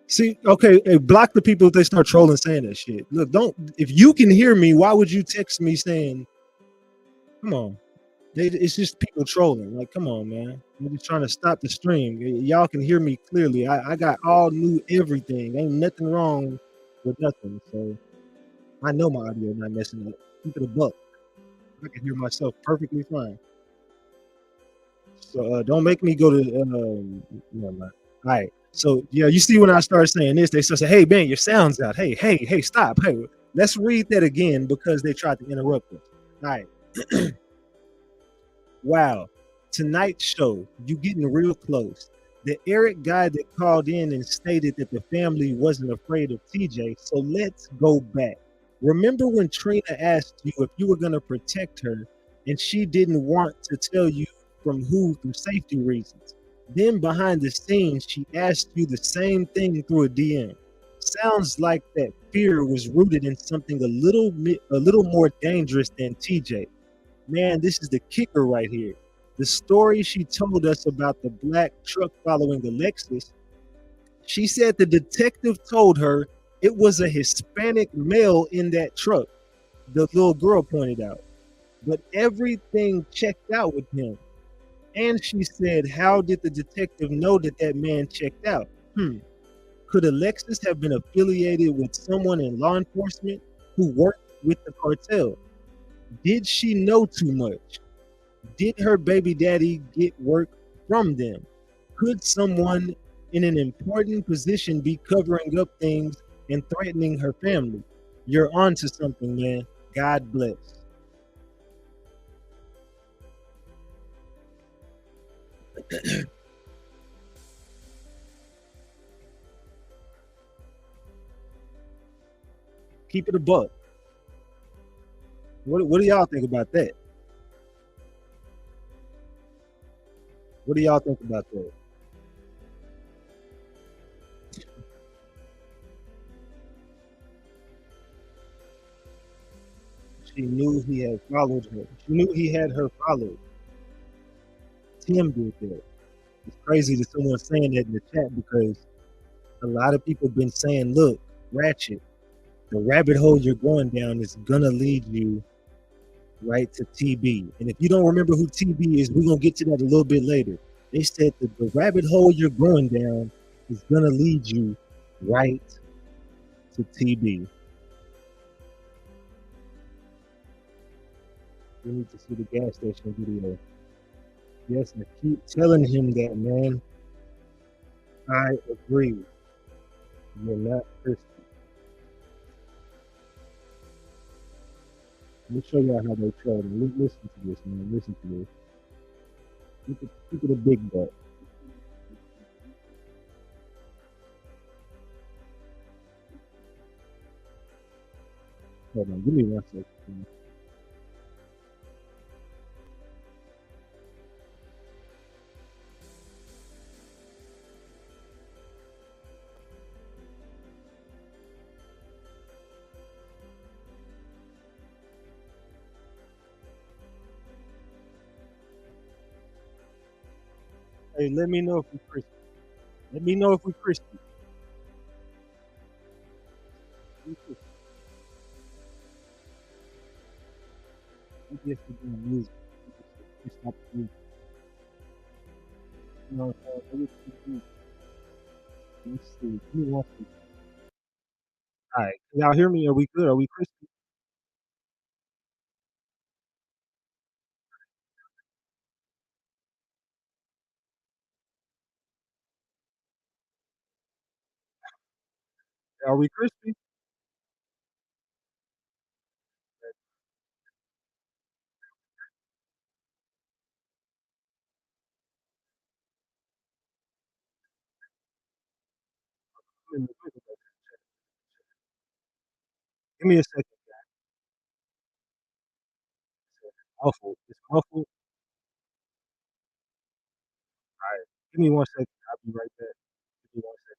See, okay, hey, block the people if they start trolling saying that shit. Look, don't, if you can hear me, why would you text me saying, come on? It's just people trolling. Like, come on, man. I'm just trying to stop the stream. Y'all can hear me clearly. I got all new everything. Ain't nothing wrong with nothing. So I know my audio not messing up. Keep it a buck. I can hear myself perfectly fine. So don't make me go to never mind. All right. So yeah, you see when I start saying this, they start saying, "Hey man, your sound's out. Hey, stop. Hey, let's read that again because they tried to interrupt us." All right. Wow. Tonight's show, you getting real close. The Eric guy that called in and stated that the family wasn't afraid of TJ. So let's go back. Remember when Trina asked you if you were going to protect her and she didn't want to tell you from who for safety reasons? Then behind the scenes, she asked you the same thing through a DM. Sounds like that fear was rooted in something a little more dangerous than TJ. Man, this is the kicker right here. The story she told us about the black truck following Alexis, she said the detective told her it was a Hispanic male in that truck, the little girl pointed out. But everything checked out with him. And she said, how did the detective know that man checked out? Could Alexis have been affiliated with someone in law enforcement who worked with the cartel? Did she know too much? Did her baby daddy get work from them? Could someone in an important position be covering up things and threatening her family? You're onto something, man. God bless. Keep it a buck. What do y'all think about that? What do y'all think about that? She knew he had followed her. She knew he had her followed. Tim did that. It's crazy that someone's saying that in the chat because a lot of people have been saying, look, Ratchet, the rabbit hole you're going down is gonna lead you right to TB. And if you don't remember who TB is, we're gonna get to that a little bit later. They said that the rabbit hole you're going down is gonna lead you right to TB. We need to see the gas station video. Yes, I keep telling him that, man. I agree. You're not thirsty. Let me show y'all how they troll. Listen to this, man. Listen to this. Look at the big butt. Hold on, give me 1 second. Hey, let me know if we crispy. Let me know if we crispy. I guess we're doing music. It's not music. You know, let's see. Give me 1 second. All right, can y'all hear me? Are we good? Are we crispy? Are we crispy? Give me a second. Muffled. It's muffled. All right. Give me 1 second. I'll be right back. Give me 1 second.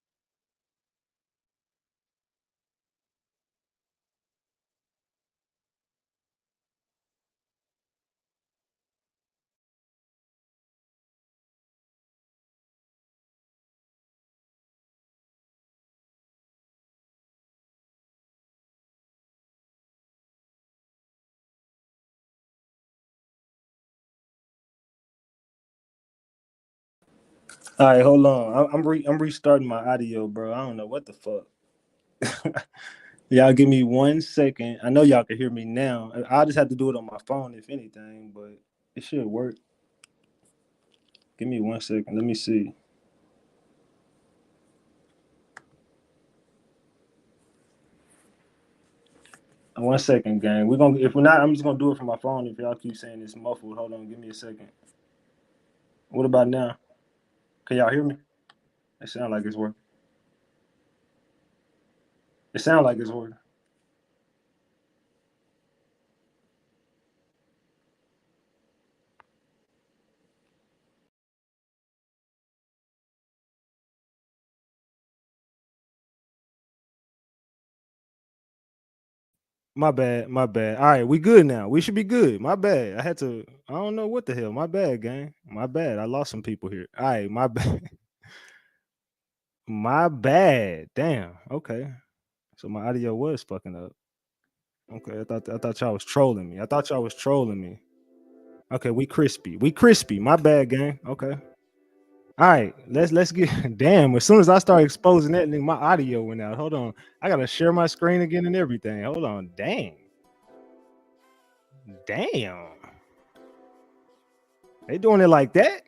All right, hold on. I'm restarting my audio, bro. I don't know what the fuck. Y'all give me 1 second. I know y'all can hear me now. I'll just have to do it on my phone if anything, but it should work. Give me 1 second. Let me see. 1 second, gang. We're gonna if we're not, I'm just gonna do it from my phone if y'all keep saying it's muffled. Hold on, give me a second. What about now? Can y'all hear me? It sounds like it's working. It sounds like it's working. My bad, my bad. All right, we good now. We should be good. My bad. I don't know what the hell. My bad, gang. My bad. I lost some people here. All right, my bad. My bad. Damn. Okay. So my audio was fucking up. Okay, I thought y'all was trolling me. I thought y'all was trolling me. Okay, we crispy. We crispy. My bad, gang. Okay. All right, let's get damn. As soon as I start exposing that, nigga, my audio went out. Hold on. I gotta share my screen again and everything. Hold on. Dang. Damn. They doing it like that?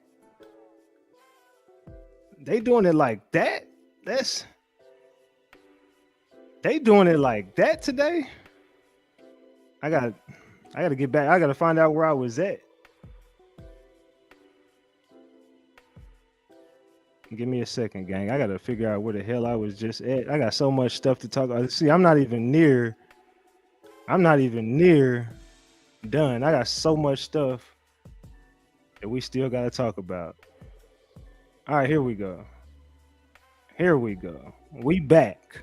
They doing it like that? That's they doing it like that today? I got I gotta get back. I gotta find out where I was at. Give me a second, gang. I gotta figure out where the hell I was just at. I got so much stuff to talk about. See, I'm not even near done. I got so much stuff that we still got to talk about. All right, here we go. Here we go. We back.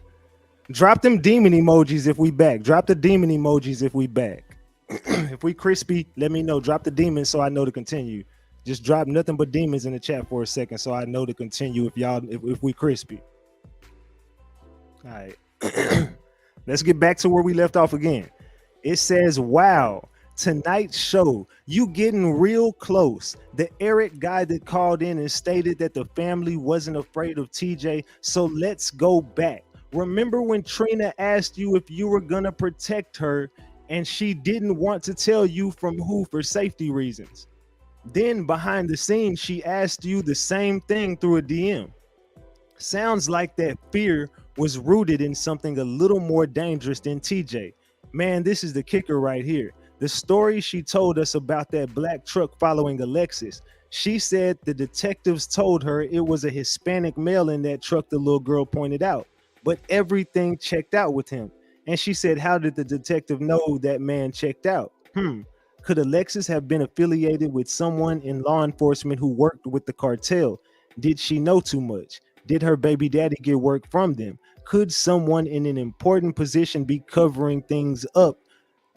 Drop them demon emojis if we back. Drop the demon emojis if we back. If we crispy, let me know. Drop the demons so I know to continue. Just drop nothing but demons in the chat for a second so I know to continue if we crispy. All right. Let's get back to where we left off again. It says, wow, tonight's show, you getting real close. The Eric guy that called in and stated that the family wasn't afraid of TJ. So let's go back. Remember when Trina asked you if you were gonna protect her and she didn't want to tell you from who for safety reasons? Then behind the scenes, she asked you the same thing through a DM. Sounds like that fear was rooted in something a little more dangerous than TJ. Man, this is the kicker right here. The story she told us about that black truck following Alexis. She said the detectives told her it was a Hispanic male in that truck the little girl pointed out, but everything checked out with him. And she said, how did the detective know that man checked out? Could Alexis have been affiliated with someone in law enforcement who worked with the cartel? Did she know too much? Did her baby daddy get work from them? Could someone in an important position be covering things up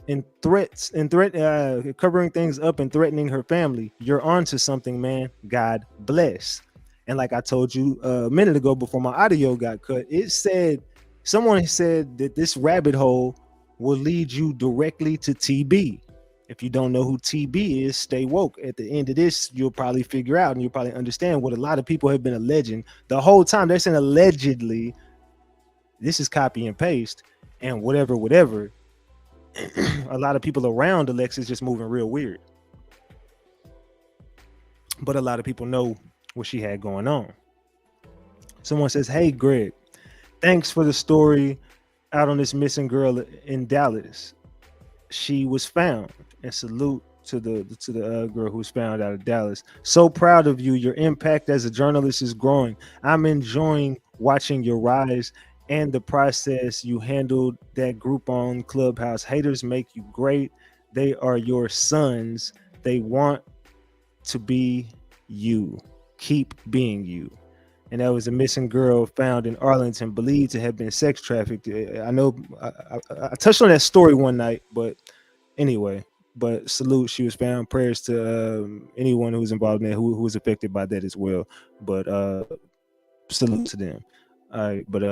and covering things up and threatening her family? You're onto something, man. God bless. And like I told you a minute ago before my audio got cut, someone said that this rabbit hole will lead you directly to TB. If you don't know who TB is, stay woke. At the end of this, you'll probably figure out and you'll probably understand what a lot of people have been alleging the whole time. They're saying allegedly. This is copy and paste and whatever. A lot of people around Alexis just moving real weird. But a lot of people know what she had going on. Someone says, hey, Greg, thanks for the story out on this missing girl in Dallas. She was found, and salute to the girl who was found out of Dallas. So proud of you. Your impact as a journalist is growing. I'm enjoying watching your rise and the process you handled that group on Clubhouse. Haters make you great. They are your sons. They want to be you. Keep being you. And that was a missing girl found in Arlington, believed to have been sex trafficked. I know I touched on that story one night, but anyway, but salute, she was found. Prayers to anyone who's involved in that, who was affected by that as well. But salute to them. All right, but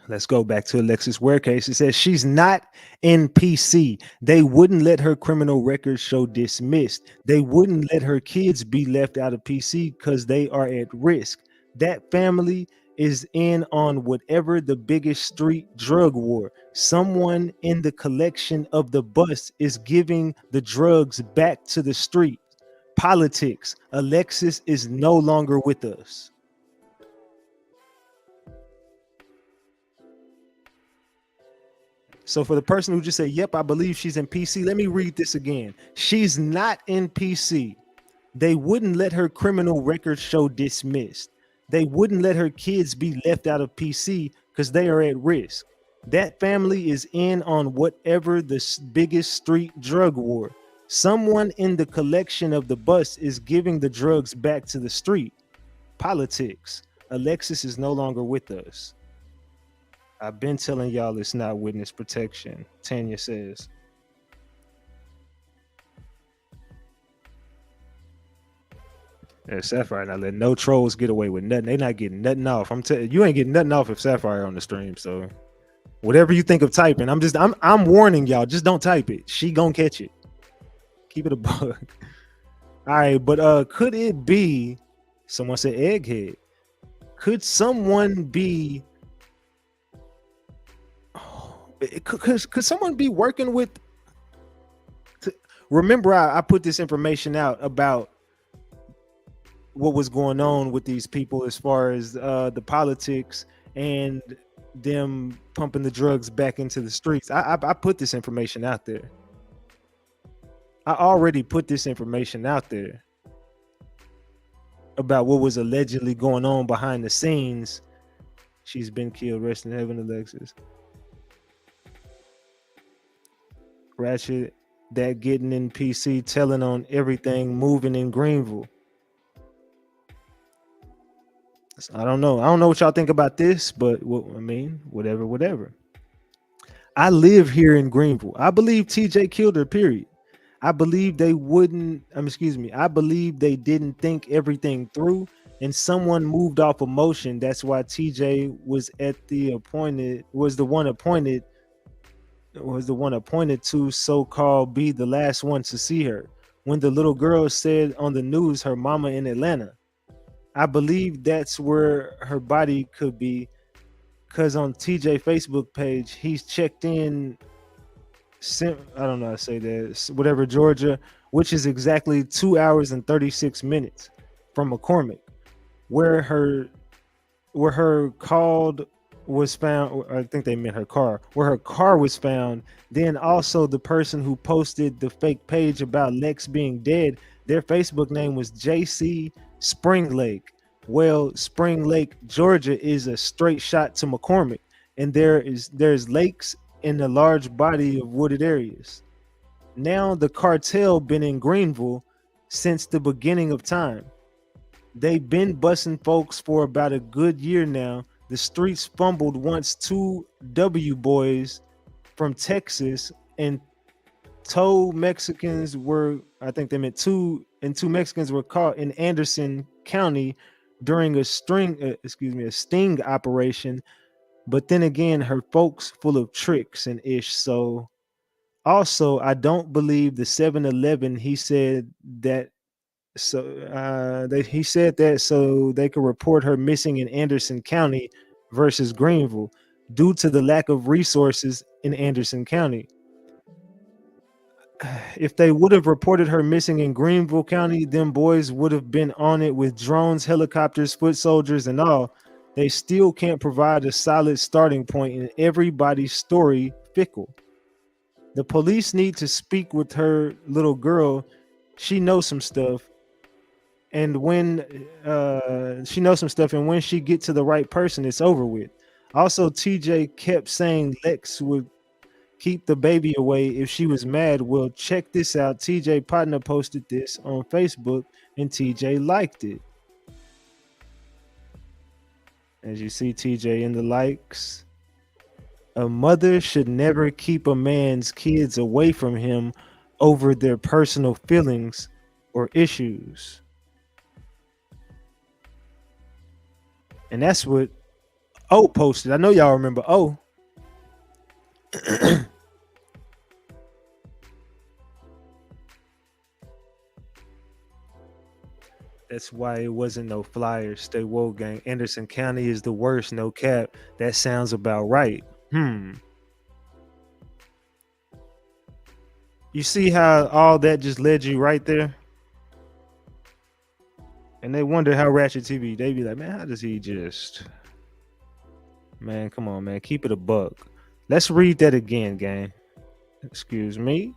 let's go back to Alexis Ware case. It says she's not in PC. They wouldn't let her criminal record show dismissed. They wouldn't let her kids be left out of PC because they are at risk. That family is in on whatever the biggest street drug war. Someone in the collection of the bus is giving the drugs back to the street. Politics. Alexis is no longer with us. So for the person who just said, yep, I believe she's in PC, let me read this again. She's not in PC. They wouldn't let her criminal record show dismissed. They wouldn't let her kids be left out of PC because they are at risk. That family is in on whatever the biggest street drug war. Someone in the collection of the bus is giving the drugs back to the street. Politics. Alexis is no longer with us. I've been telling y'all it's not witness protection. Tanya says. Yeah, Sapphire not letting no trolls get away with nothing. They not getting nothing off. I'm telling you, ain't getting nothing off if Sapphire on the stream. So whatever you think of typing, I'm warning y'all. Just don't type it. She gonna catch it. Keep it a bug. All right, but could it be? Someone said egghead. Could someone be? Could someone be working with? Remember, I put this information out about what was going on with these people as far as the politics and them pumping the drugs back into the streets. I put this information out there. I already put this information out there about what was allegedly going on behind the scenes. She's been killed. Rest in heaven, Alexis. Ratchet, that getting in PC, telling on everything moving in Greenville. I don't know. I don't know what y'all think about this, but I mean, whatever. I live here in Greenville. I believe TJ killed her, period. I believe they wouldn't, excuse me, I believe they didn't think everything through and someone moved off emotion. That's why TJ was the one appointed to so-called be the last one to see her. When the little girl said on the news her mama in Atlanta, I believe that's where her body could be, because on TJ Facebook page, he's checked in, I don't know how to say that, whatever, Georgia, which is exactly 2 hours and 36 minutes from McCormick, where her called was found. I think they meant her car, where her car was found. Then also the person who posted the fake page about Lex being dead, their Facebook name was JC Spring Lake. Well, Spring Lake, Georgia is a straight shot to McCormick, and there's lakes in a large body of wooded areas. Now the cartel been in Greenville since the beginning of time. They've been busting folks for about a good year now. The streets fumbled once two W boys from Texas and two Mexicans were, I think they meant two Mexicans were caught in Anderson County during a sting operation. But then again, her folks full of tricks and ish. So also, I don't believe the 7-Eleven. He said that he said that so they could report her missing in Anderson County versus Greenville due to the lack of resources in Anderson County. If they would have reported her missing in Greenville County, them boys would have been on it with drones, helicopters, foot soldiers, and all. They still can't provide a solid starting point, and everybody's story fickle. The police need to speak with her little girl. She knows some stuff. And when she get to the right person, it's over with. Also, TJ kept saying Lex would keep the baby away if she was mad. Well, check this out. TJ partner posted this on Facebook and TJ liked it. As you see, TJ in the likes. A mother should never keep a man's kids away from him over their personal feelings or issues. And that's what O posted. I know y'all remember O. That's why it wasn't no flyers. Stay woke, gang. Anderson County is the worst, no cap. That sounds about right. You see how all that just led you right there? And they wonder how RatchetTV, they be like, man, how does he just... Man, come on, man. Keep it a buck. Let's read that again, gang. Excuse me.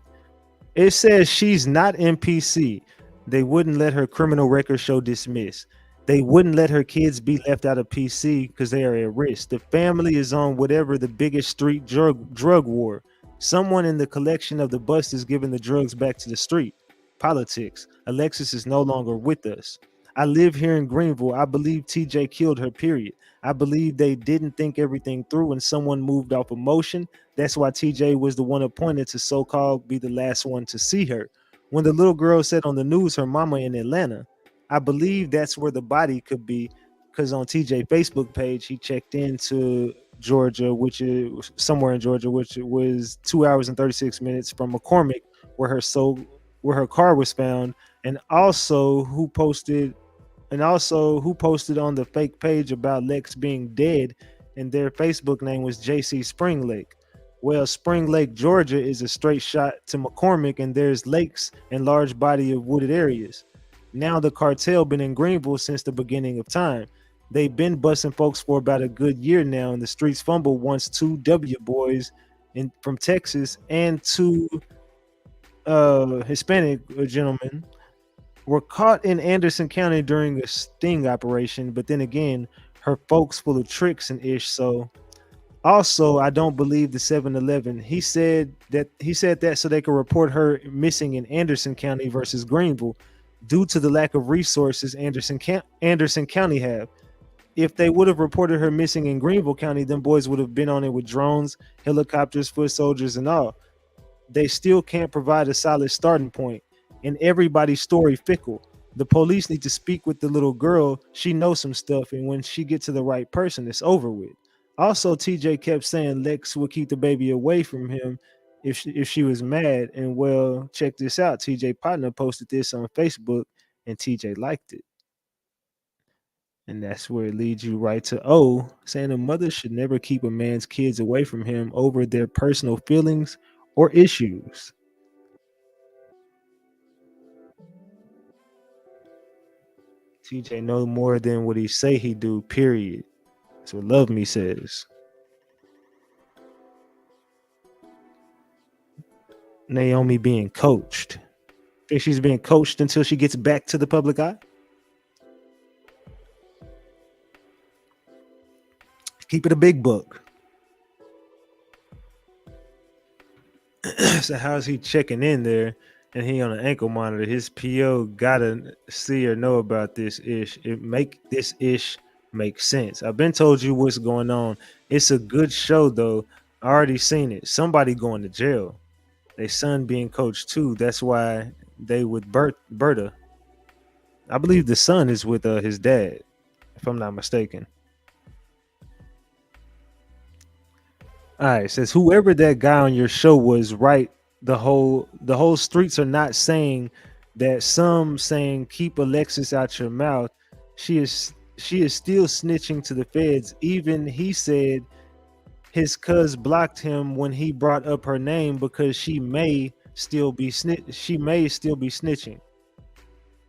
It says she's not NPC. They wouldn't let her criminal record show dismiss. They wouldn't let her kids be left out of PC because they are at risk. The family is on whatever the biggest street drug war. Someone in the collection of the bust is giving the drugs back to the street. Politics. Alexis is no longer with us. I live here in Greenville. I believe TJ killed her, period. I believe they didn't think everything through and someone moved off emotion. That's why TJ was the one appointed to so-called be the last one to see her. When the little girl said on the news her mama in Atlanta, I believe that's where the body could be, because on TJ Facebook page, he checked into Georgia, which is somewhere in Georgia, which was 2 hours and 36 minutes from McCormick, where her car was found, and also who posted on the fake page about Lex being dead, and their Facebook name was JC Spring Lake. Well, Spring Lake, Georgia is a straight shot to McCormick, and there's lakes and large body of wooded areas. Now the cartel been in Greenville since the beginning of time. They've been busting folks for about a good year now, and the streets fumble once two W boys from Texas and two Hispanic gentlemen were caught in Anderson County during a sting operation. But then again, her folks full of tricks and ish. So Also, I don't believe the 7-Eleven. He said that so they could report her missing in Anderson County versus Greenville due to the lack of resources Anderson County have. If they would have reported her missing in Greenville County, them boys would have been on it with drones, helicopters, foot soldiers, and all. They still can't provide a solid starting point, and everybody's story fickle. The police need to speak with the little girl. She knows some stuff, and when she gets to the right person, it's over with. Also, TJ kept saying Lex would keep the baby away from him if she was mad. And well, check this out. TJ partner posted this on Facebook, and TJ liked it. And that's where it leads you right to O, saying a mother should never keep a man's kids away from him over their personal feelings or issues. TJ know more than what he say he do, period. That's what Love Me says. Naomi being coached. Think she's being coached until she gets back to the public eye? Keep it a big book. So how's he checking in there and he on an ankle monitor? His PO gotta see or know about this ish. It make this ish make sense. I've been told you what's going on. It's a good show though. I already seen it. Somebody going to jail. Their son being coached too. That's why they with Berta. I believe the son is with his dad, if I'm not mistaken. All right, it says whoever that guy on your show was right. The whole streets are not saying that. Some saying keep Alexis out your mouth. She is still snitching to the feds. Even he said his cuz blocked him when he brought up her name because she may still be snitching.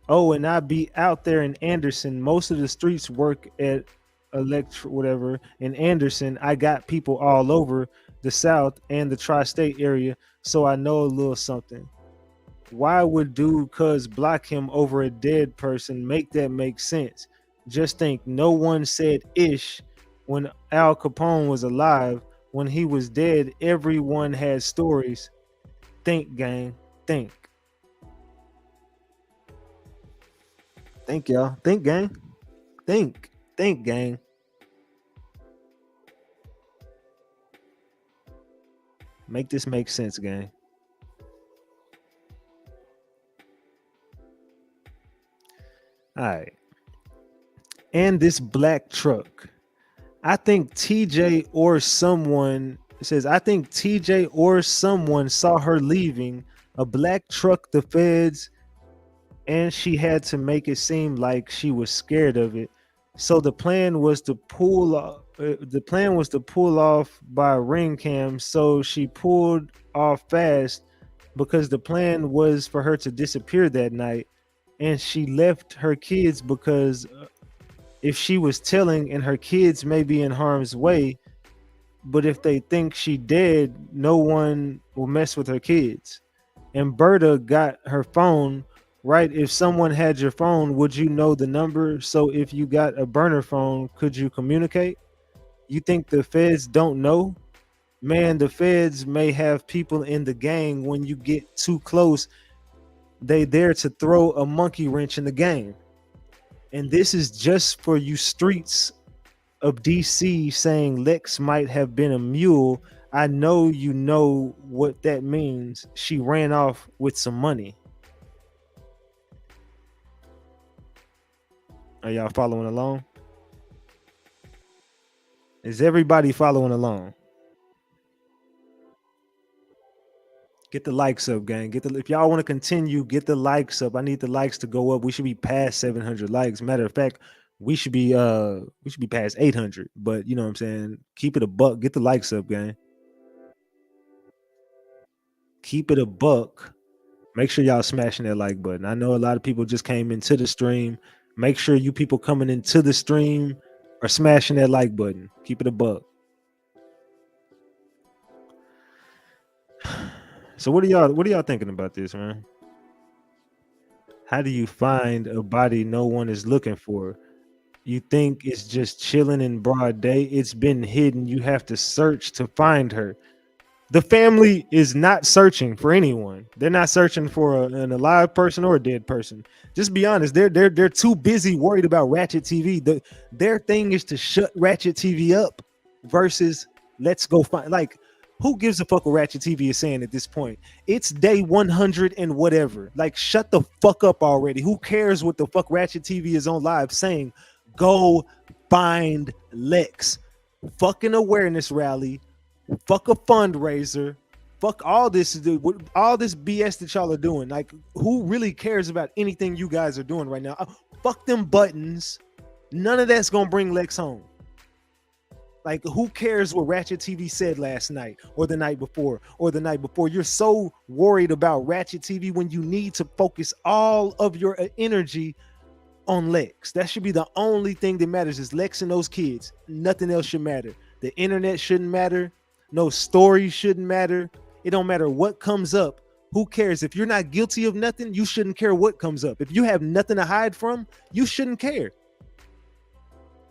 Oh, and I be out there in Anderson. Most of the streets work at whatever in Anderson. I got people all over the South and the tri-state area, so I know a little something. Why would dude cuz block him over a dead person? Make that make sense. Just think, no one said ish when Al Capone was alive. When he was dead, everyone had stories. Think, gang. Think. Think, y'all. Think, gang. Think. Think, gang. Make this make sense, gang. All right. And this black truck. I think TJ or someone says, I think TJ or someone saw her leaving a black truck, the feds, and she had to make it seem like she was scared of it. So the plan was to pull off by a ring cam. So she pulled off fast because the plan was for her to disappear that night, and she left her kids because if she was telling and her kids may be in harm's way, but if they think she dead, no one will mess with her kids. And Berta got her phone, right? If someone had your phone, would you know the number? So if you got a burner phone, could you communicate? You think the feds don't know? Man, the feds may have people in the gang. When you get too close, they there to throw a monkey wrench in the game. And this is just for you streets of DC saying Lex might have been a mule. I know you know what that means. She ran off with some money. Are y'all following along? Is everybody following along? Get the likes up, gang. If y'all want to continue, get the likes up. I need the likes to go up. We should be past 700 likes. Matter of fact, we should be past 800. But you know what I'm saying? Keep it a buck. Get the likes up, gang. Keep it a buck. Make sure y'all smashing that like button. I know a lot of people just came into the stream. Make sure you people coming into the stream are smashing that like button. Keep it a buck. So what are y'all thinking about this, man? How do you find a body no one is looking for? You think it's just chilling in broad day. It's been hidden. You have to search to find her. The family is not searching for anyone. They're not searching for an alive person or a dead person. Just be honest. They're too busy worried about Ratchet TV. Their thing is to shut Ratchet TV up versus let's go find, like, who gives a fuck what Ratchet TV is saying at this point? It's day 100 and whatever. Like, shut the fuck up already. Who cares what the fuck Ratchet TV is on live saying? Go find Lex. Fucking awareness rally. Fuck a fundraiser. Fuck all this BS that y'all are doing. Like, who really cares about anything you guys are doing right now? Fuck them buttons. None of that's gonna bring Lex home. Like, who cares what Ratchet TV said last night or the night before or the night before? You're so worried about Ratchet TV when you need to focus all of your energy on Lex. That should be the only thing that matters, is Lex and those kids. Nothing else should matter. The internet shouldn't matter. No story shouldn't matter. It don't matter what comes up. Who cares? If you're not guilty of nothing, you shouldn't care what comes up. If you have nothing to hide from, you shouldn't care.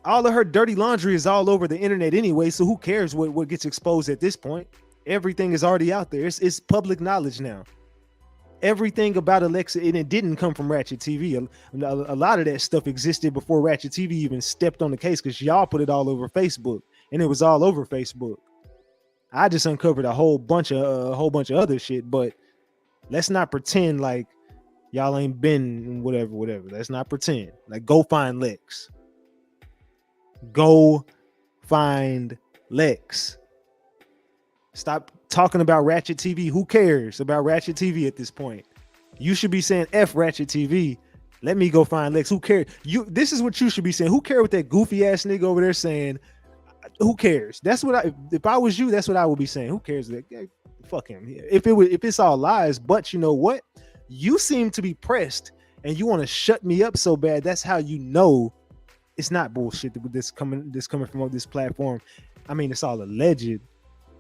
All of her dirty laundry is all over the internet anyway, so who cares what gets exposed at this point? Everything is already out there. It's public knowledge now. Everything about Alexa, and it didn't come from Ratchet TV. A lot of that stuff existed before Ratchet TV even stepped on the case, because y'all put it all over Facebook, and it was all over Facebook. I just uncovered a whole bunch of other shit, but let's not pretend like y'all ain't been whatever. Let's not pretend. Like, go find Lex. Go find Lex. Stop talking about Ratchet TV. Who cares about Ratchet TV at this point? You should be saying F Ratchet TV. Let me go find Lex. Who cares? This is what you should be saying. Who cares what that goofy ass nigga over there saying? Who cares? That's what if I was you, that's what I would be saying. Who cares? Fuck him. If it's all lies, but you know what? You seem to be pressed and you want to shut me up so bad. That's how you know it's not bullshit with this coming from this platform. I mean, it's all alleged,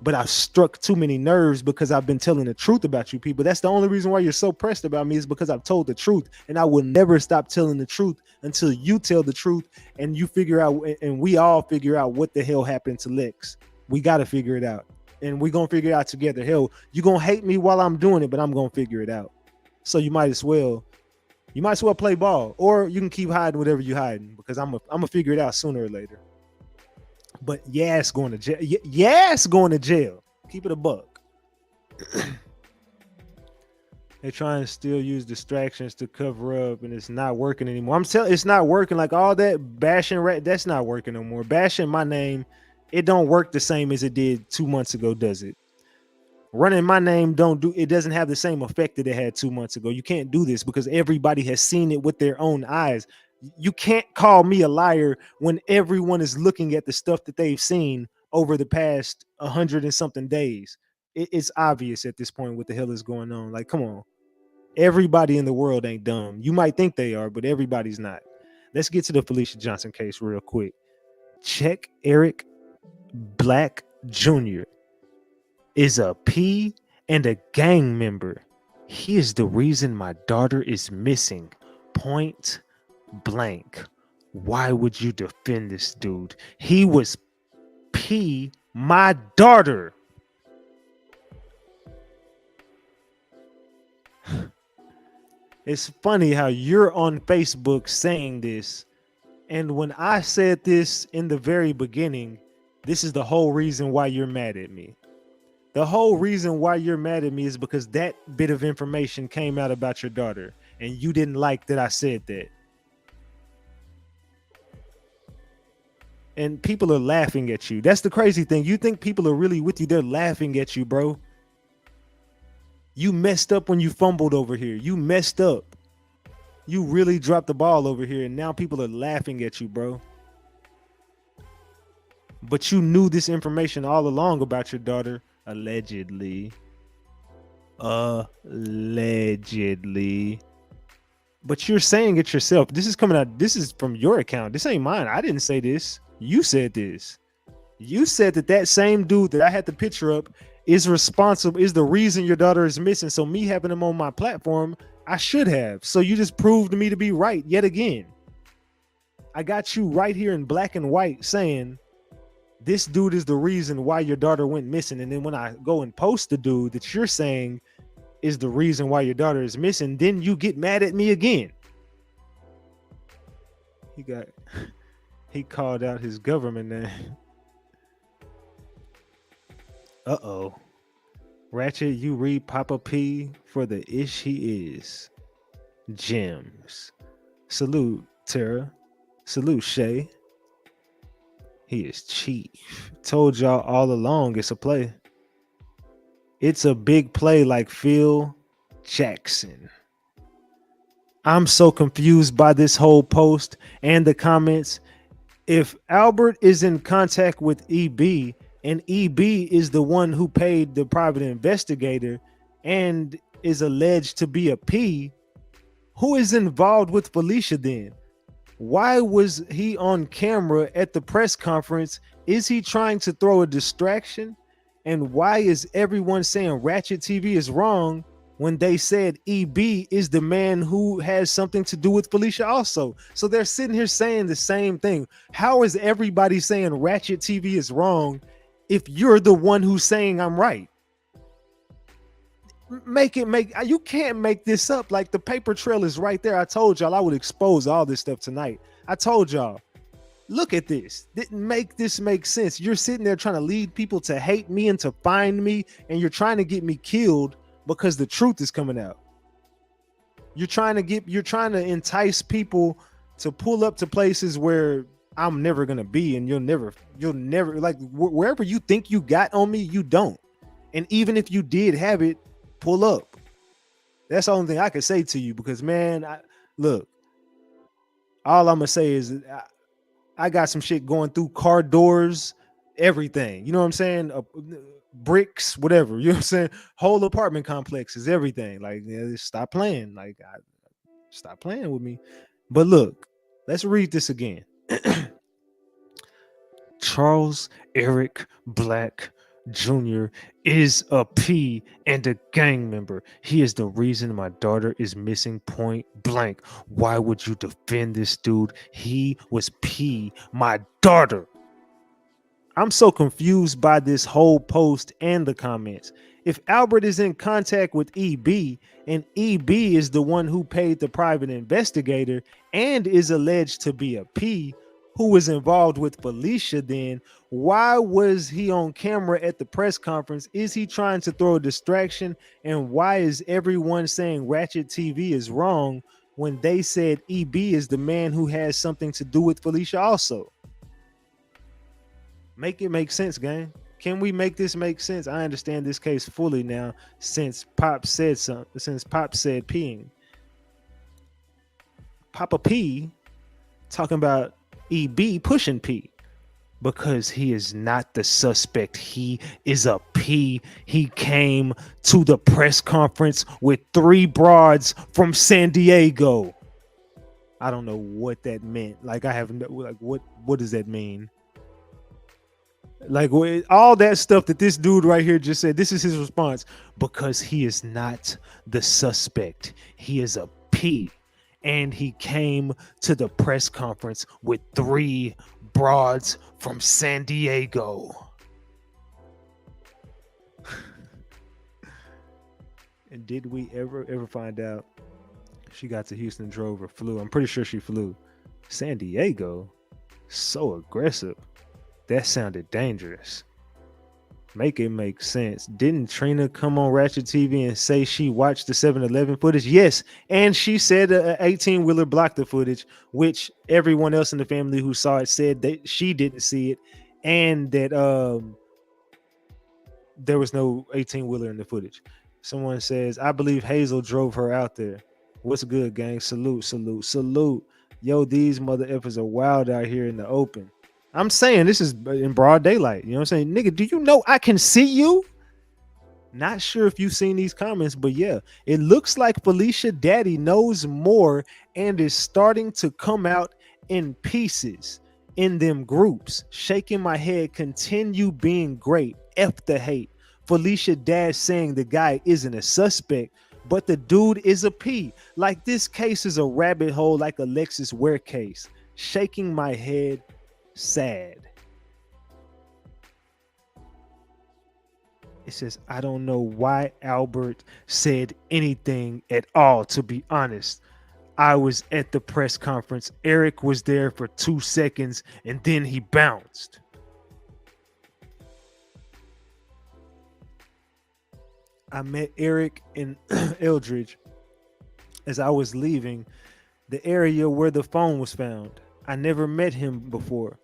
but I've struck too many nerves because I've been telling the truth about you people. That's the only reason why you're so pressed about me, is because I've told the truth, and I will never stop telling the truth until you tell the truth and you figure out, and we all figure out what the hell happened to Lex. We got to figure it out, and we're going to figure it out together. Hell, you're going to hate me while I'm doing it, but I'm going to figure it out. So you might as well play ball, or you can keep hiding whatever you're hiding, because I'm gonna figure it out sooner or later. But yes, going to jail. Yes, going to jail. Keep it a buck. They try and still use distractions to cover up, and it's not working anymore. I'm telling, it's not working. Like, all that bashing, that's not working no more. Bashing my name, it don't work the same as it did 2 months ago, does it? Running my name it doesn't have the same effect that it had 2 months ago. You can't do this because everybody has seen it with their own eyes. You can't call me a liar when everyone is looking at the stuff that they've seen over the past 100 and something days. It's obvious at this point what the hell is going on. Like, come on. Everybody in the world ain't dumb. You might think they are, but everybody's not. Let's get to the Felicia Johnson case real quick. Check Eric Black Jr. is a P and a gang member. He is the reason my daughter is missing. Point blank. Why would you defend this dude? He was P my daughter. It's funny how you're on Facebook saying this, and when I said this in the very beginning, this is the whole reason why you're mad at me. The whole reason why you're mad at me is because that bit of information came out about your daughter, and you didn't like that I said that. And people are laughing at you. That's the crazy thing. You think people are really with you. They're laughing at you, bro. You messed up when you fumbled over here. You messed up. You really dropped the ball over here, and now people are laughing at you, bro. But you knew this information all along about your daughter, allegedly. Allegedly. But you're saying it yourself. This is coming out. This is from your account. This ain't mine. I didn't say this. You said this. You said that same dude that I had the picture up is responsible, is the reason your daughter is missing. So me having him on my platform, I should have. So you just proved me to be right yet again. I got you right here in black and white saying this dude is the reason why your daughter went missing. And then when I go and post the dude that you're saying is the reason why your daughter is missing, then you get mad at me again. He called out his government name. Uh-oh. Ratchet, you read Papa P for the ish he is. Gems. Salute, Tara. Salute, Shay. He is chief. Told y'all all along it's a play. It's a big play like Phil Jackson. I'm so confused by this whole post and the comments. If Albert is in contact with EB and EB is the one who paid the private investigator and is alleged to be a P, who is involved with Felicia then? Why was he on camera at the press conference? Is he trying to throw a distraction? And why is everyone saying RatchetTV is wrong when they said EB is the man who has something to do with Felicia also? So they're sitting here saying the same thing. How is everybody saying RatchetTV is wrong if you're the one who's saying I'm right? You can't make this up. Like, the paper trail is right there. I told y'all I would expose all this stuff tonight. I told y'all, look at this. Didn't make this make sense. You're sitting there trying to lead people to hate me and to find me, and you're trying to get me killed because the truth is coming out. You're trying to entice people to pull up to places where I'm never gonna be, and you'll never like wherever you think you got on me, you don't. And even if you did have it, pull up. That's the only thing I can say to you, because man, look, all I'm gonna say is I got some shit going through car doors, everything. You know what I'm saying? Bricks, whatever. You know what I'm saying? Whole apartment complexes, everything. Like, stop playing. Like, stop playing with me. But look, let's read this again. Charles Eric Black Jr. is a P and a gang member. He is the reason my daughter is missing, point blank. Why would you defend this dude? He was P, my daughter. I'm so confused by this whole post and the comments. If Albert is in contact with EB and EB is the one who paid the private investigator and is alleged to be a P who was involved with Felicia, then why was he on camera at the press conference? Is he trying to throw a distraction? And why is everyone saying RatchetTV is wrong when they said EB is the man who has something to do with Felicia also? Make it make sense, gang. Can we make this make sense? I understand this case fully now since Pop said something, since Pop said peeing. Papa P talking about EB pushing P because he is not the suspect. He is a P. He came to the press conference with 3 broads from San Diego. I don't know what that meant. Like, I have no, like, what does that mean? Like, all that stuff that this dude right here just said, this is his response. Because he is not the suspect. He is a P. And he came to the press conference with 3 broads from San Diego. And did we ever find out she got to Houston, drove, or flew? I'm pretty sure she flew. San Diego? So aggressive. That sounded dangerous. Make it make sense. Didn't Trina come on RatchetTV and say she watched the 7-Eleven footage? Yes, and she said an 18-wheeler blocked the footage, which everyone else in the family who saw it said that she didn't see it, and that there was no 18-wheeler in the footage. Someone says, I believe Hazel drove her out there. What's good, gang? Salute, salute, salute. Yo, these mother effers are wild out here in the open. I'm saying this is in broad daylight. You know what I'm saying? Nigga, do you know I can see you? Not sure if you've seen these comments, but yeah, it looks like Felicia Daddy knows more and is starting to come out in pieces in them groups. Shaking my head, continue being great. F the hate. Felicia Dad saying the guy isn't a suspect, but the dude is a P. Like, this case is a rabbit hole like Alexis Ware case. shaking my head, sad. It says, I don't know why Albert said anything at all, to be honest. I was at the press conference. Eric was there for 2 seconds and then he bounced. I met Eric in Eldridge as I was leaving the area where the phone was found. I never met him before.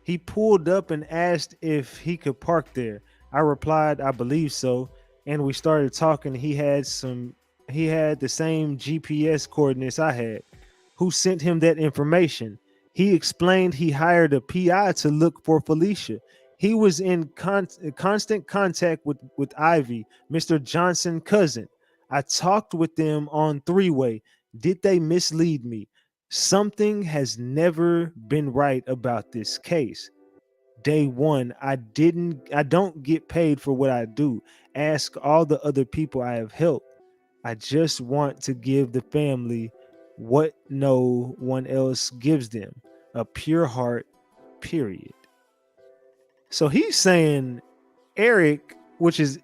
He pulled up and asked if he could park there. I replied, I believe so, and we started talking. He had the same GPS coordinates I had. Who sent him that information? He explained he hired a PI to look for Felicia. He was in constant contact with Ivy, Mr. Johnson's cousin. I talked with them on three-way. Did they mislead me? Something has never been right about this case. Day one, I don't get paid for what I do. Ask all the other people I have helped. I just want to give the family what no one else gives them, a pure heart, period. So he's saying Eric, which is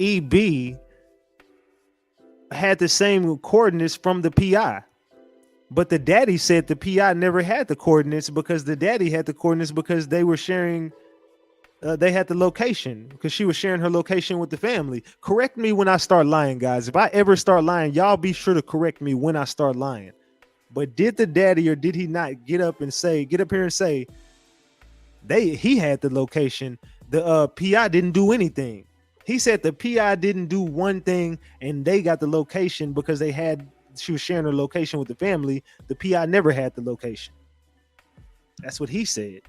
EB, had the same coordinates from the PI. But the daddy said the PI never had the coordinates because the daddy had the coordinates because they were sharing, they had the location because she was sharing her location with the family. Correct me when I start lying, guys. If I ever start lying, y'all be sure to correct me when I start lying. But did the daddy or did he not get up here and say he had the location? The PI didn't do anything. He said the PI didn't do one thing and they got the location because she was sharing her location with the family. The PI never had the location. That's what he said.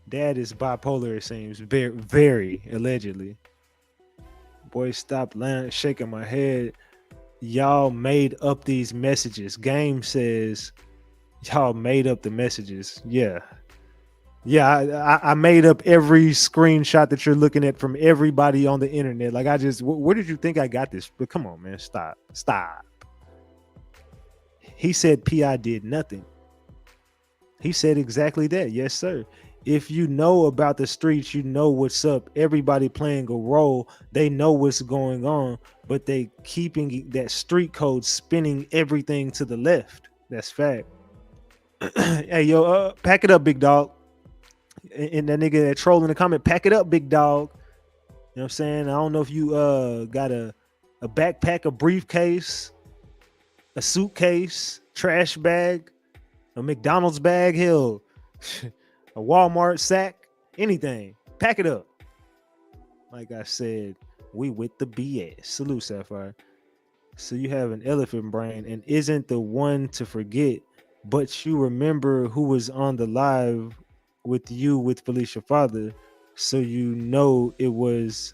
Dad is bipolar, it seems. Very, very allegedly. Boy, stop shaking my head. Y'all made up these messages. Game says y'all made up the messages. Yeah. I made up every screenshot that you're looking at from everybody on the internet. Like where did you think I got this? But come on, man, stop. He said PI did nothing. He said exactly that. Yes, sir. If you know about the streets, you know what's up. Everybody playing a role. They know what's going on, but they keeping that street code spinning everything to the left. That's fact. Hey, yo, pack it up, big dog. And that nigga that troll in the comment, pack it up, big dog. You know what I'm saying? I don't know if you got a backpack, a briefcase, a suitcase, trash bag, a McDonald's bag, hell, a Walmart sack, anything. Pack it up. Like I said, we with the BS. Salute, Sapphire. So you have an elephant brain and isn't the one to forget, but you remember who was on the live with you with Felicia father, so you know it was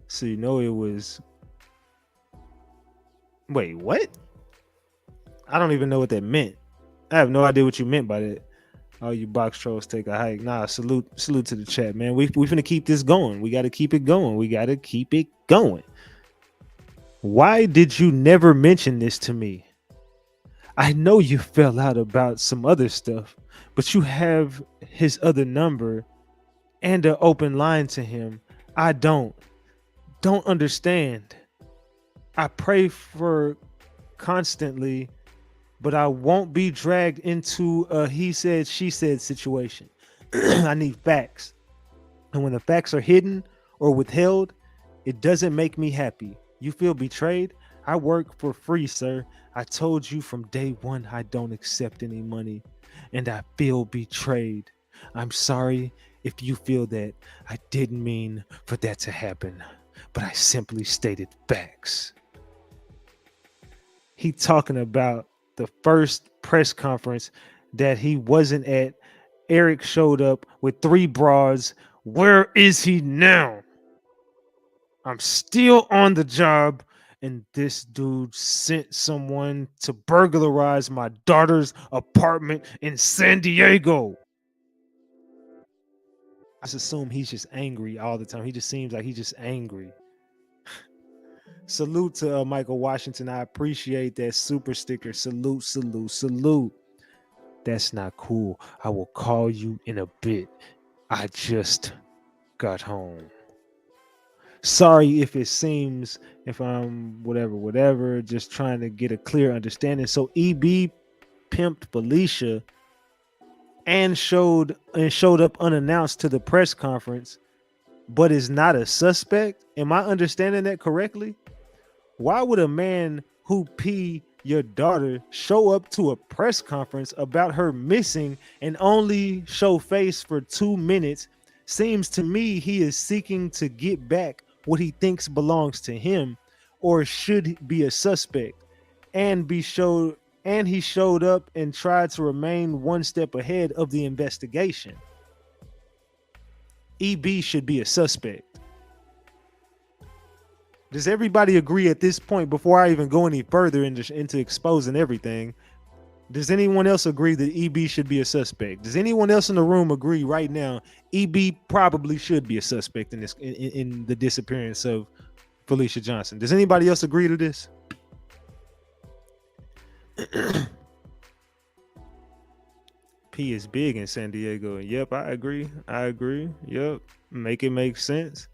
so you know it was wait, what? I don't even know what that meant. I have no idea what you meant by that. All you box trolls take a hike. Nah, salute to the chat, man. We finna keep this going. We gotta keep it going. Why did you never mention this to me? I know you fell out about some other stuff, but you have his other number and an open line to him. I don't understand. I pray for constantly, but I won't be dragged into a he said, she said situation. I need facts. And when the facts are hidden or withheld, it doesn't make me happy. You feel betrayed? I work for free, sir. I told you from day one I don't accept any money, and I feel betrayed. I'm sorry if you feel that. I didn't mean for that to happen, but I simply stated facts. He talking about the first press conference that he wasn't at. Eric showed up with 3 broads. Where is he now? I'm still on the job, and this dude sent someone to burglarize my daughter's apartment in San Diego. I just assume he's just angry all the time. He just seems like he's just angry. Salute to Michael Washington. I appreciate that super sticker. Salute, salute, salute. That's not cool. I will call you in a bit. I just got home. Sorry if it seems, if I'm whatever, just trying to get a clear understanding. So EB pimped Felicia and showed up unannounced to the press conference, but is not a suspect. Am I understanding that correctly? Why would a man who pee your daughter show up to a press conference about her missing and only show face for 2 minutes? Seems to me he is seeking to get back what he thinks belongs to him, or should be a suspect, and he showed up and tried to remain one step ahead of the investigation. EB should be a suspect. Does everybody agree at this point, before I even go any further into exposing everything? Does anyone else agree that EB should be a suspect? Does anyone else in the room agree right now EB probably should be a suspect in this in the disappearance of Felicia Johnson? Does anybody else agree to this? P is big in San Diego. Yep, I agree. Yep, make it make sense.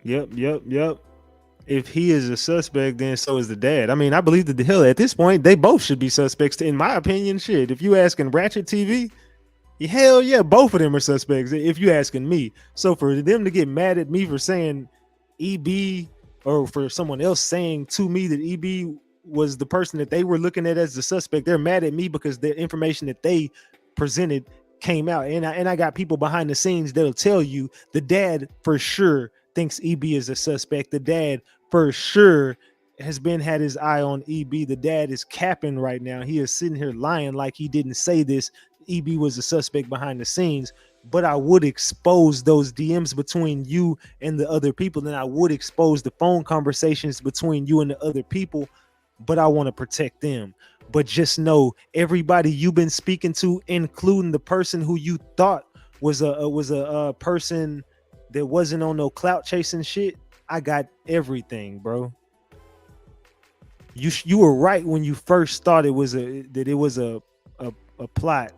Yep. If he is a suspect, then so is the dad. I mean, I believe that the hell at this point, they both should be suspects, in my opinion. Shit, if you asking RatchetTV, hell yeah, both of them are suspects, if you asking me. So for them to get mad at me for saying EB, or for someone else saying to me that EB was the person that they were looking at as the suspect, they're mad at me because the information that they presented came out. And I got people behind the scenes that'll tell you the dad for sure thinks EB is a suspect. The dad for sure has had his eye on EB. The dad is capping right now. He is sitting here lying like he didn't say this. EB was a suspect behind the scenes. But I would expose those DMs between you and the other people. Then I would expose the phone conversations between you and the other people. But I want to protect them. But just know, everybody you've been speaking to, including the person who you thought was a person that wasn't on no clout chasing shit, I got everything, bro. You were right when you first thought it was a plot,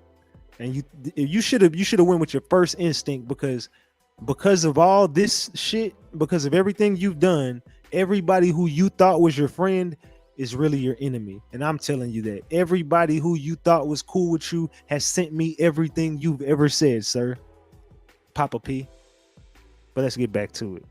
and you should have went with your first instinct, because of all this shit, because of everything you've done, everybody who you thought was your friend is really your enemy. And I'm telling you that everybody who you thought was cool with you has sent me everything you've ever said, sir. Papa P. But let's get back to it.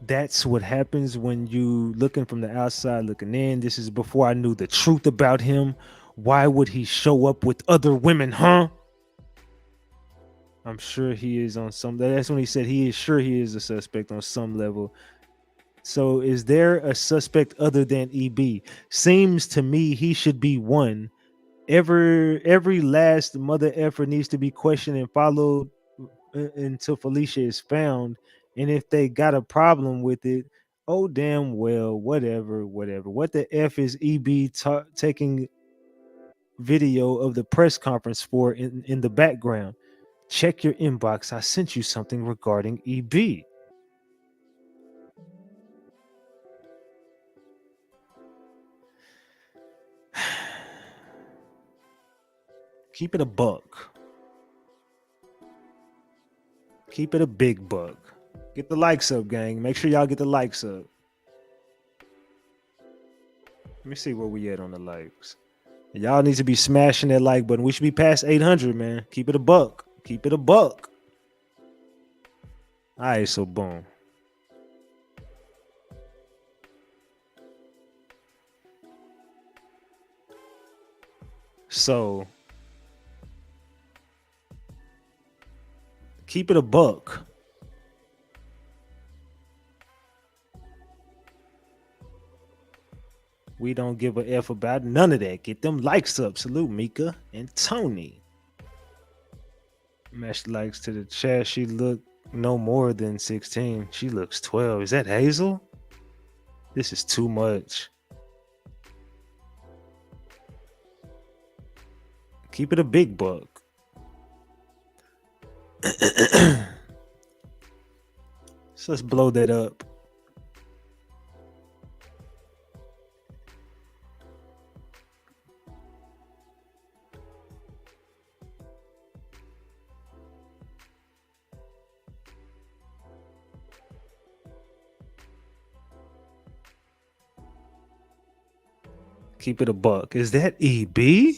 That's what happens when you looking from the outside looking in. This is before I knew the truth about him. Why would he show up with other women, huh? I'm sure he is on some. That's when he said he is sure he is a suspect on some level. So is there a suspect other than EB? Seems to me he should be one. Every last mother effort needs to be questioned and followed until Felicia is found. And if they got a problem with it, oh damn well, whatever. What the F is EB taking video of the press conference for in the background? Check your inbox. I sent you something regarding EB. Keep it a buck. Keep it a big buck. Get the likes up, gang. Make sure y'all get the likes up. Let me see where we at on the likes. Y'all need to be smashing that like button. We should be past 800, man. Keep it a buck. Keep it a buck. All right, so boom. So keep it a buck. We don't give a F about none of that. Get them likes up. Salute Mika and Tony. Match likes to the chat. She looked no more than 16. She looks 12. Is that Hazel? This is too much. Keep it a big buck. So let's blow that up. Keep it a buck. Is that EB?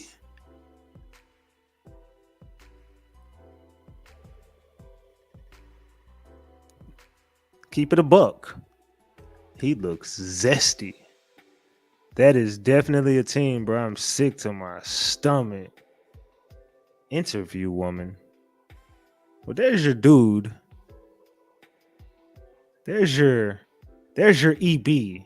Keep it a buck. He looks zesty. That is definitely a team, bro. I'm sick to my stomach. Interview woman. Well, there's your dude. There's your EB.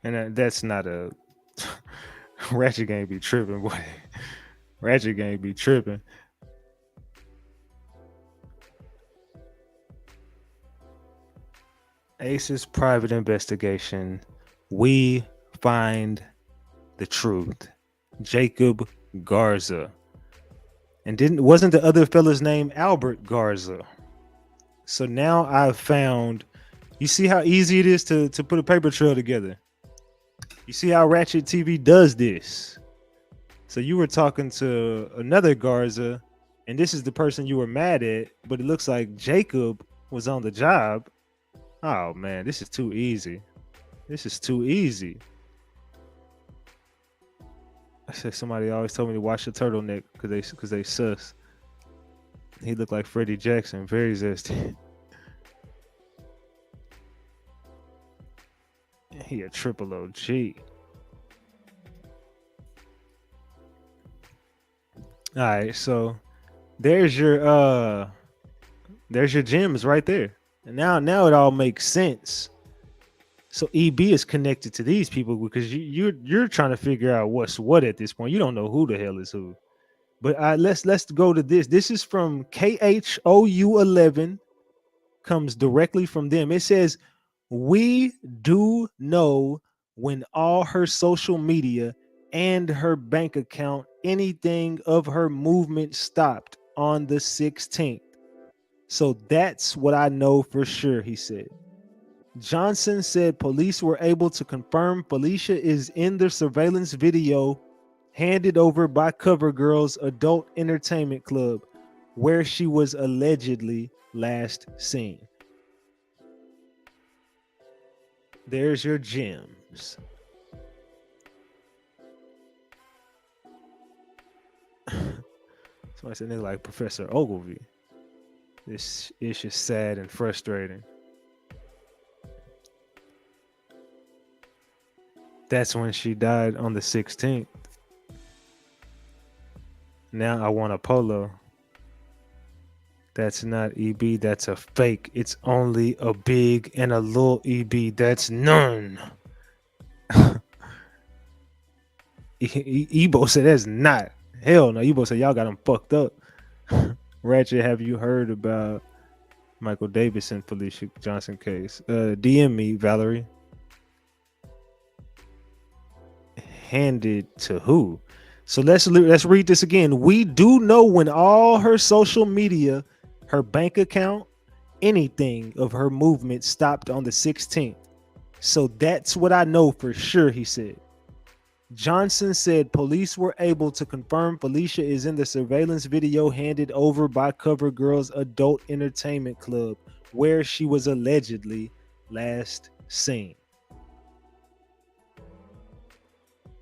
And that's not a Ratchet Gang be tripping, boy. Ratchet Gang be tripping. Ace's private investigation. We find the truth. Jacob Garza. And wasn't the other fella's name Albert Garza? So now I've found, you see how easy it is to put a paper trail together. You see how RatchetTV does this. So you were talking to another Garza, and this is the person you were mad at, but it looks like Jacob was on the job. Oh man, this is too easy. This is too easy. I said somebody always told me to watch the turtleneck because they sus. He looked like Freddie Jackson, very zesty. He a triple OG. All right, so there's your gems right there. And now it all makes sense. So EB is connected to these people because you're trying to figure out what's what at this point. You don't know who the hell is who. But let's go to this. This is from KHOU11. Comes directly from them. It says, we do know when all her social media and her bank account, anything of her movement stopped on the 16th. So that's what I know for sure, he said. Johnson said police were able to confirm Felicia is in the surveillance video handed over by CoverGirl's Adult Entertainment Club, where she was allegedly last seen. There's your gems. Somebody said, nigga like Professor Ogilvy. This ish is sad and frustrating. That's when she died on the 16th. Now I want a polo. That's not EB. That's a fake. It's only a big and a little EB. That's none. Ebo said that's not. Hell no. Ebo said y'all got him fucked up. Ratchet, have you heard about Michael Davis and Felicia Johnson case? DM me, Valerie. Handed to who? So let's read this again. We do know when all her social media, her bank account, anything of her movement stopped on the 16th. So that's what I know for sure, he said. Johnson said police were able to confirm Felicia is in the surveillance video handed over by CoverGirl's Adult Entertainment Club, where she was allegedly last seen.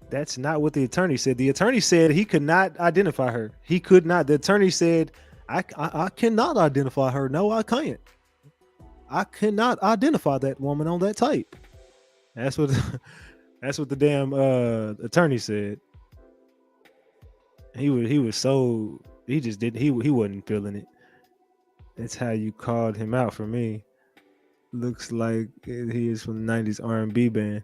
That's not what the attorney said. The attorney said he could not identify her. He could not. The attorney said, I cannot identify her. No, I can't. I cannot identify that woman on that tape. That's what the damn attorney said. He wasn't feeling it. That's how you called him out for me. Looks like he is from the 90s R&B band.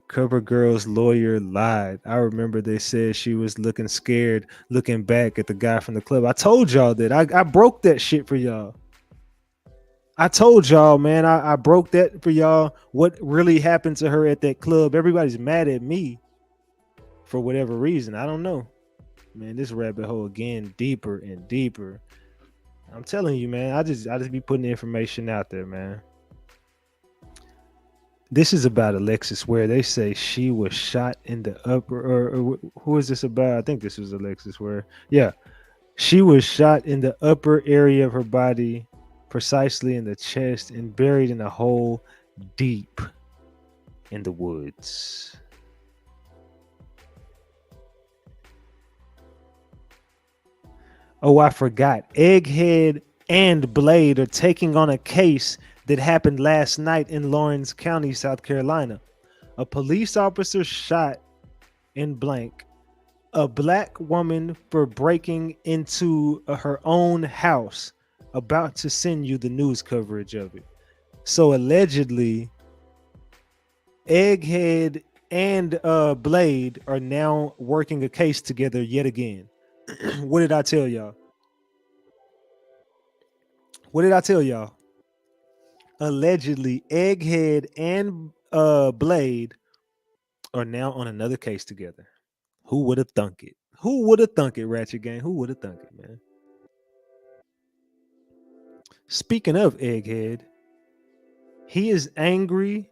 CoverGirl's lawyer lied. I remember they said she was looking scared, looking back at the guy from the club. I told y'all that. I broke that shit for y'all. I told y'all, man, I broke that for y'all. What really happened to her at that club? Everybody's mad at me for whatever reason. I don't know. Man, this rabbit hole again deeper and deeper. I'm telling you, man. I just be putting the information out there, man. This is about Alexis Ware. They say she was shot in the upper, or who is this about? I think this was Alexis Ware. Yeah, she was shot in the upper area of her body, precisely in the chest, and buried in a hole deep in the woods. Oh, I forgot. Egghead and Blade are taking on a case that happened last night in Lawrence County, South Carolina. A police officer shot in blank a black woman for breaking into her own house. About to send you the news coverage of it. So allegedly, Egghead and Blade are now working a case together yet again. What did I tell y'all? What did I tell y'all? Allegedly, Egghead and Blade are now on another case together. Who would have thunk it? Who would have thunk it, Ratchet Gang? Who would have thunk it, man? Speaking of Egghead, he is angry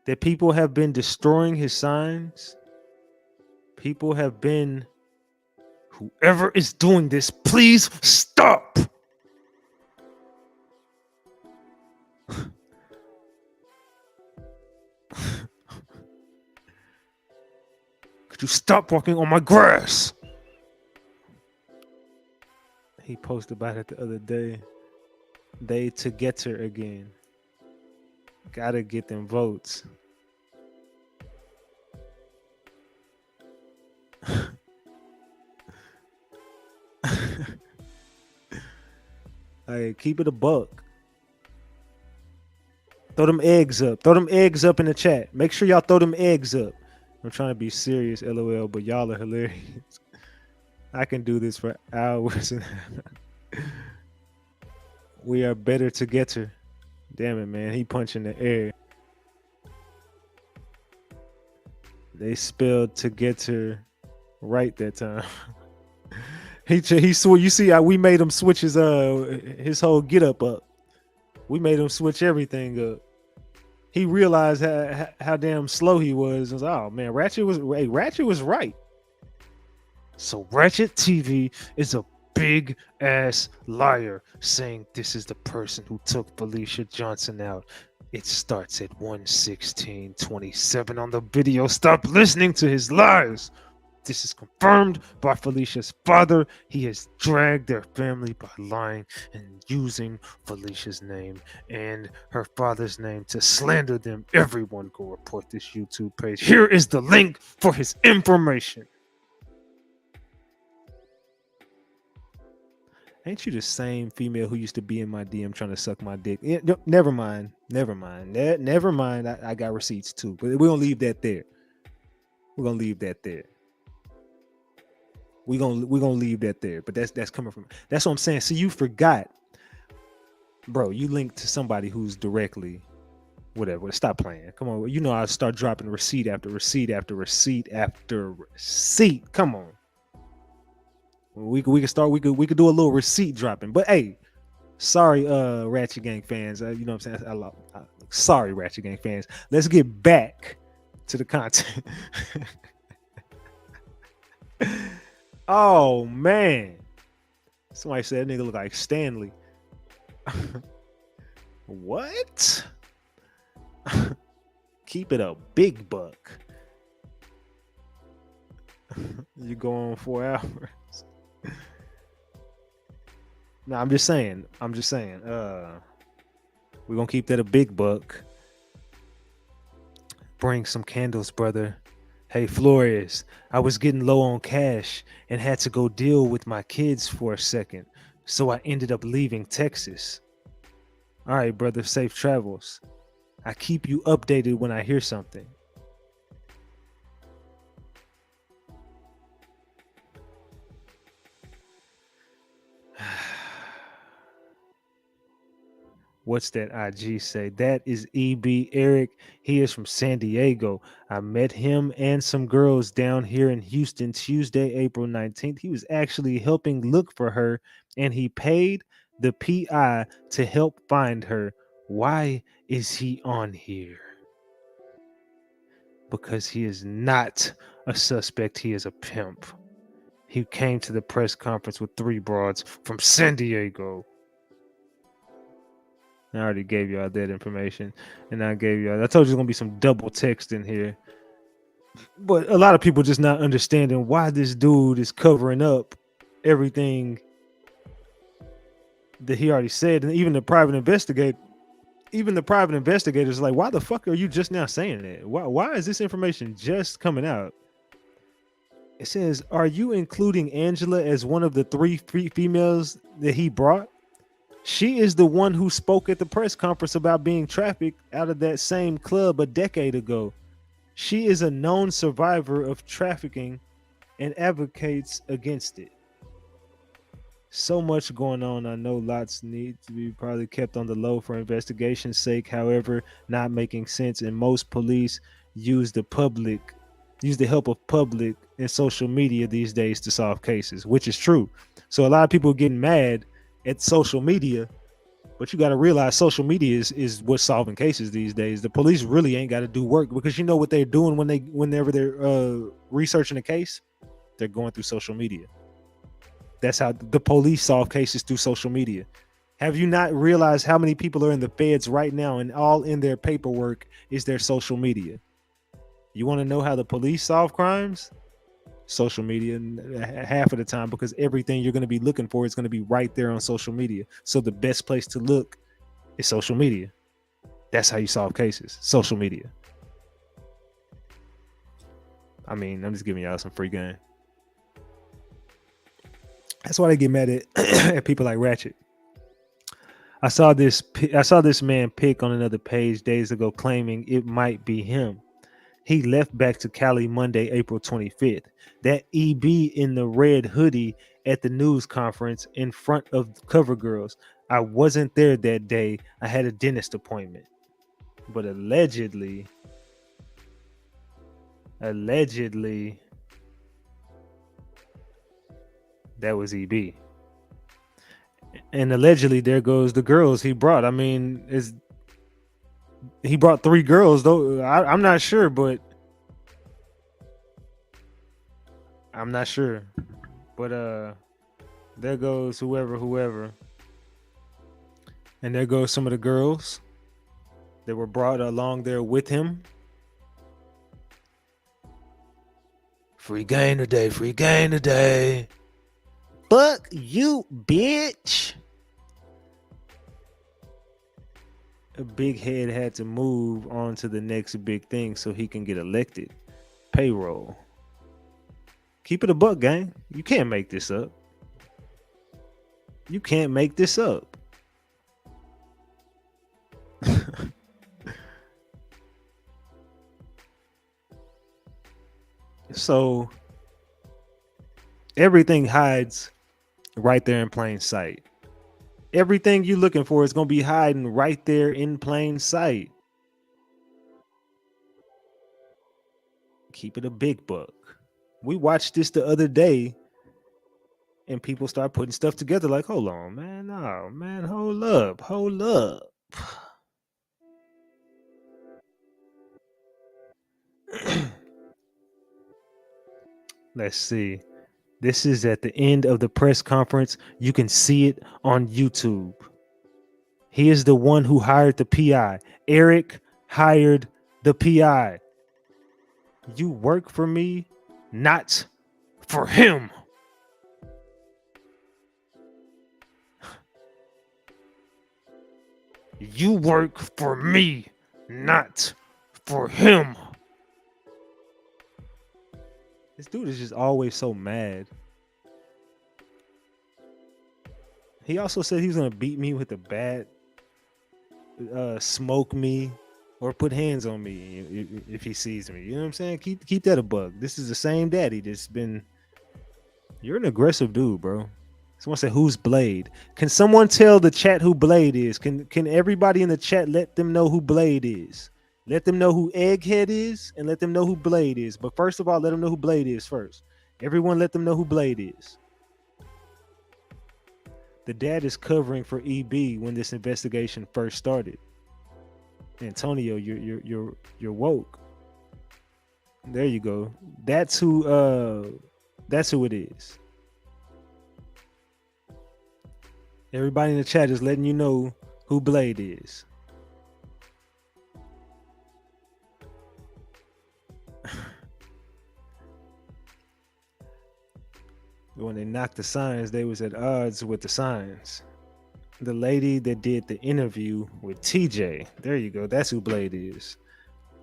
that people have been destroying his signs. People have been, whoever is doing this, please stop. Could you stop walking on my grass? He posted about it the other day. They together again. Gotta get them votes. Hey, keep it a buck. Throw them eggs up. Throw them eggs up in the chat. Make sure y'all throw them eggs up. I'm trying to be serious, LOL, but y'all are hilarious. I can do this for hours. We are better together. Damn it, man. He punched in the air. They spelled together right that time. he swore. You see how we made him switch his whole get up. We made him switch everything up. He realized how damn slow he was. And was like, oh man, Ratchet was right. So RatchetTV is a big ass liar, saying this is the person who took Felicia Johnson out. It starts at 1:16:27 on the video. Stop listening to his lies. This is confirmed by Felicia's father. He has dragged their family by lying and using Felicia's name and her father's name to slander them. Everyone go report this YouTube page. Here is the link for his information. Ain't you the same female who used to be in my DM trying to suck my dick? Never mind. Never mind. I got receipts too. But we're gonna leave that there. We're gonna leave that there. We're gonna leave that there. But that's coming from, that's what I'm saying. So you forgot, bro. You linked to somebody who's directly whatever. Stop playing. Come on. You know I start dropping receipt after receipt after receipt after receipt. Come on. We could start. We could do a little receipt dropping. But hey, sorry, Ratchet Gang fans. You know what I'm saying? Sorry, Ratchet Gang fans. Let's get back to the content. Oh man, somebody said that nigga look like Stanley. What? Keep it a big buck. You go on 4 hours. No, I'm just saying. We're gonna keep that a big buck. Bring some candles, brother. Hey, Flores, I was getting low on cash and had to go deal with my kids for a second, so I ended up leaving Texas. All right, brother, safe travels. I keep you updated when I hear something. What's that IG say? That is EB Eric. He is from San Diego. I met him and some girls down here in Houston Tuesday, April 19th. He was actually helping look for her and he paid the PI to help find her. Why is he on here? Because he is not a suspect. He is a pimp. He came to the press conference with 3 broads from San Diego. I already gave y'all that information, and I told you there's gonna be some double text in here. But a lot of people just not understanding why this dude is covering up everything that he already said, and even the private investigators like, why the fuck are you just now saying that? Why is this information just coming out? It says, are you including Angela as one of the 3 females that he brought? She is the one who spoke at the press conference about being trafficked out of that same club a decade ago. She is a known survivor of trafficking and advocates against it. So much going on. I know lots need to be probably kept on the low for investigation's sake. However, not making sense. And most police use the help of public and social media these days to solve cases, which is true. So a lot of people are getting mad at social media, but you got to realize social media is what's solving cases these days. The police really ain't got to do work, because you know what they're doing whenever they're researching a case, they're going through social media. That's how the police solve cases, through social media. Have you not realized how many people are in the feds right now, and all in their paperwork is their social media? You want to know how the police solve crimes? Social media, half of the time, because everything you're going to be looking for is going to be right there on social media. So the best place to look is social media. That's how you solve cases. Social media. I mean, I'm just giving y'all some free game. That's why they get mad at people like Ratchet. I saw this man pick on another page days ago claiming it might be him. He left back to Cali Monday, April 25th. That EB in the red hoodie at the news conference in front of Cover Girls. I wasn't there that day. I had a dentist appointment. But allegedly, that was EB. And allegedly, there goes the girls he brought. I mean, he brought 3 girls, though. I'm not sure, but there goes whoever. And there goes some of the girls that were brought along there with him. Free game today. Fuck you, bitch. A big head had to move on to the next big thing so he can get elected. Payroll. Keep it a buck, gang. You can't make this up. So everything hides right there in plain sight. Everything you're looking for is going to be hiding right there in plain sight. Keep it a big buck. We watched this the other day, and people start putting stuff together like, hold on, man. No, man, hold up. Let's see. This is at the end of the press conference. You can see it on YouTube. He is the one who hired the PI. Eric hired the PI. You work for me, not for him. You work for me, not for him. This dude is just always so mad. He also said he was gonna beat me with a bat, smoke me, or put hands on me if he sees me. You know what I'm saying? Keep that a bug. This is the same daddy that's been. You're an aggressive dude, bro. Someone said, "Who's Blade?" Can someone tell the chat who Blade is? Can everybody in the chat let them know who Blade is? Let them know who Egghead is, and let them know who Blade is. But first of all, let them know who Blade is first. Everyone, let them know who Blade is. The dad is covering for EB when this investigation first started. Antonio, you're woke. There you go. That's who it is. Everybody in the chat is letting you know who Blade is. When they knocked the signs, they was at odds with the signs. The lady that did the interview with TJ. There you go. That's who Blade is.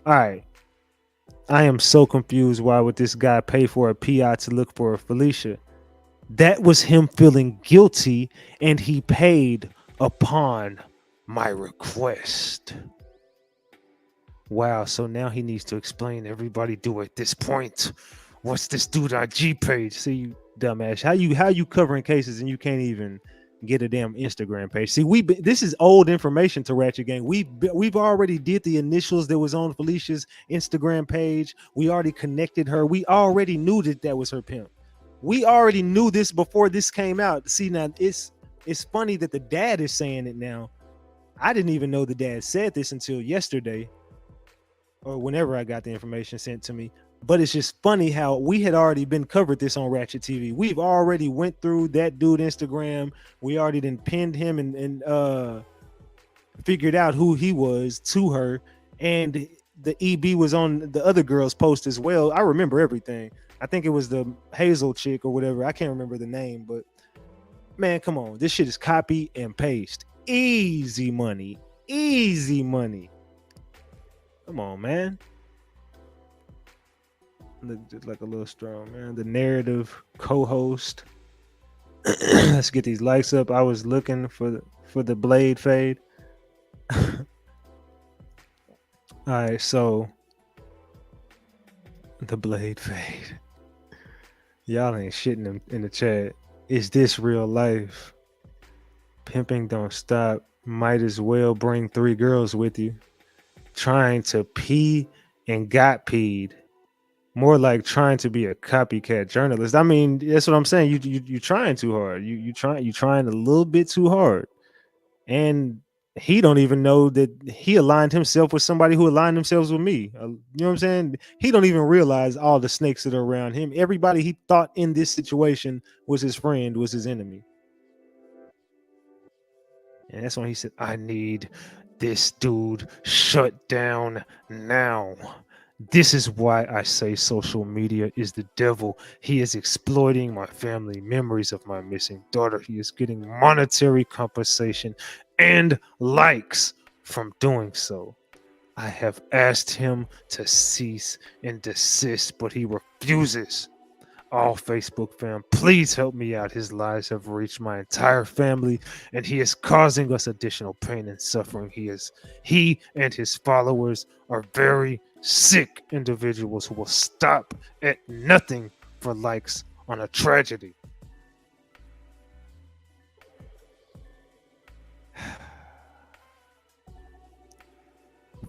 All right. I am so confused. Why would this guy pay for a PI to look for Felicia? That was him feeling guilty, and he paid upon my request. Wow, so now he needs to explain. Everybody do at this point. What's this dude IG page? See, you dumbass. How you covering cases and you can't even get a damn Instagram page? See, this is old information to Ratchet Gang. We've already did the initials that was on Felicia's Instagram page. We already connected her. We already knew that was her pimp. We already knew this before this came out. See, now it's funny that the dad is saying it now. I didn't even know the dad said this until yesterday or whenever I got the information sent to me. But it's just funny how we had already been covered this on Ratchet TV. We've already went through that dude Instagram. We already then pinned him and figured out who he was to her. And the EB was on the other girl's post as well. I remember everything. I think it was the Hazel chick or whatever. I can't remember the name, but man, come on. This shit is copy and paste. Easy money. Easy money. Come on, man. Look just like a little strong, man. The narrative co-host. Let's get these likes up. I was looking for the Blade fade. All right, so the Blade fade. Y'all ain't shitting in the chat. Is this real life? Pimping don't stop. Might as well bring 3 girls with you. Trying to pee and got peed. More like trying to be a copycat journalist. I mean, that's what I'm saying. You trying too hard. You trying a little bit too hard. And he don't even know that he aligned himself with somebody who aligned themselves with me. You know what I'm saying? He don't even realize all the snakes that are around him. Everybody he thought in this situation was his friend, was his enemy. And that's when he said, I need this dude shut down now. This is why I say social media is the devil. He is exploiting my family memories of my missing daughter. He is getting monetary compensation and likes from doing so. I have asked him to cease and desist, but he refuses. All Facebook fam, please help me out. His lies have reached my entire family, and he is causing us additional pain and suffering. He and his followers are very sick individuals who will stop at nothing for likes on a tragedy.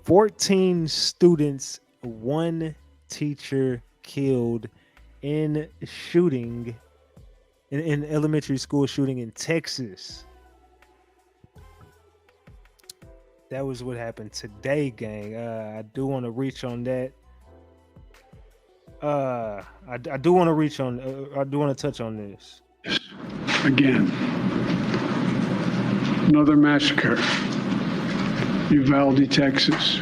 "14 students, 1 teacher killed in shooting in elementary school shooting in Texas." That was what happened today, gang. I do want to reach on that. I do want to reach on. I do want to touch on this again. Another massacre, Uvalde, Texas,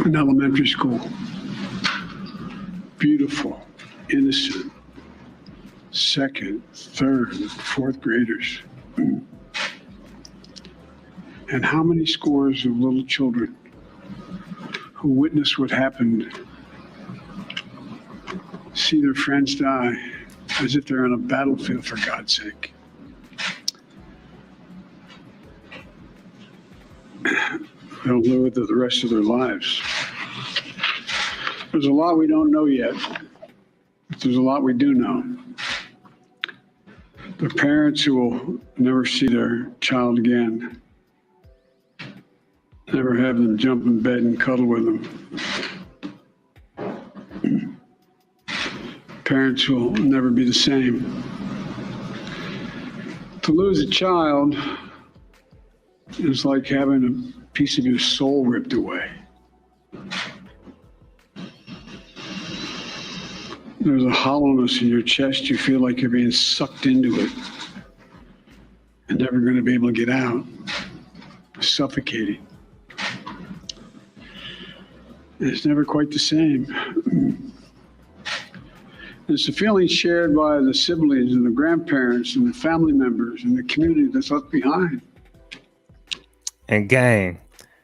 an elementary school. Beautiful, innocent, 2nd, 3rd, 4th graders. And how many scores of little children who witness what happened see their friends die as if they're on a battlefield, for God's sake. They'll live with it the rest of their lives. There's a lot we don't know yet, but there's a lot we do know. The parents who will never see their child again, never have them jump in bed and cuddle with them. Parents who will never be the same. To lose a child is like having a piece of your soul ripped away. There's a hollowness in your chest. You feel like you're being sucked into it and never going to be able to get out. Suffocating. It's never quite the same. It's a feeling shared by the siblings and the grandparents and the family members and the community that's left behind. And gang,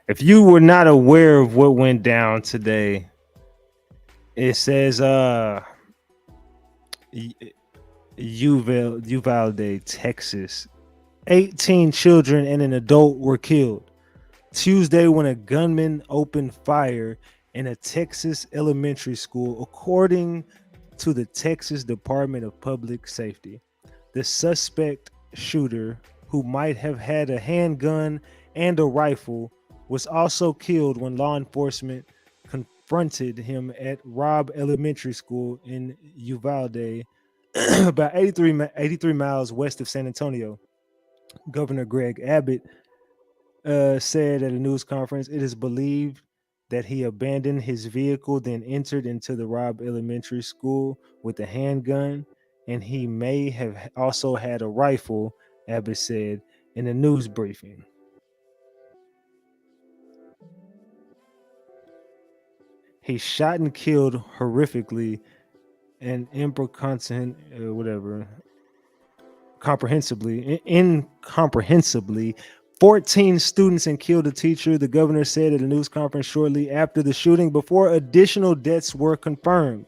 if you were not aware of what went down today, it says Uvalde, Texas. 18 children and an adult were killed Tuesday when a gunman opened fire in a Texas elementary school, according to the Texas Department of Public Safety. The suspect shooter, who might have had a handgun and a rifle, was also killed when law enforcement confronted him at Robb Elementary School in Uvalde, about 83 miles west of San Antonio. Governor Greg Abbott said at a news conference, it is believed that he abandoned his vehicle, then entered into the Robb Elementary School with a handgun, and he may have also had a rifle, Abbott said in a news briefing. He shot and killed horrifically and incomprehensibly 14 students and killed a teacher, the governor said at a news conference shortly after the shooting, before additional deaths were confirmed.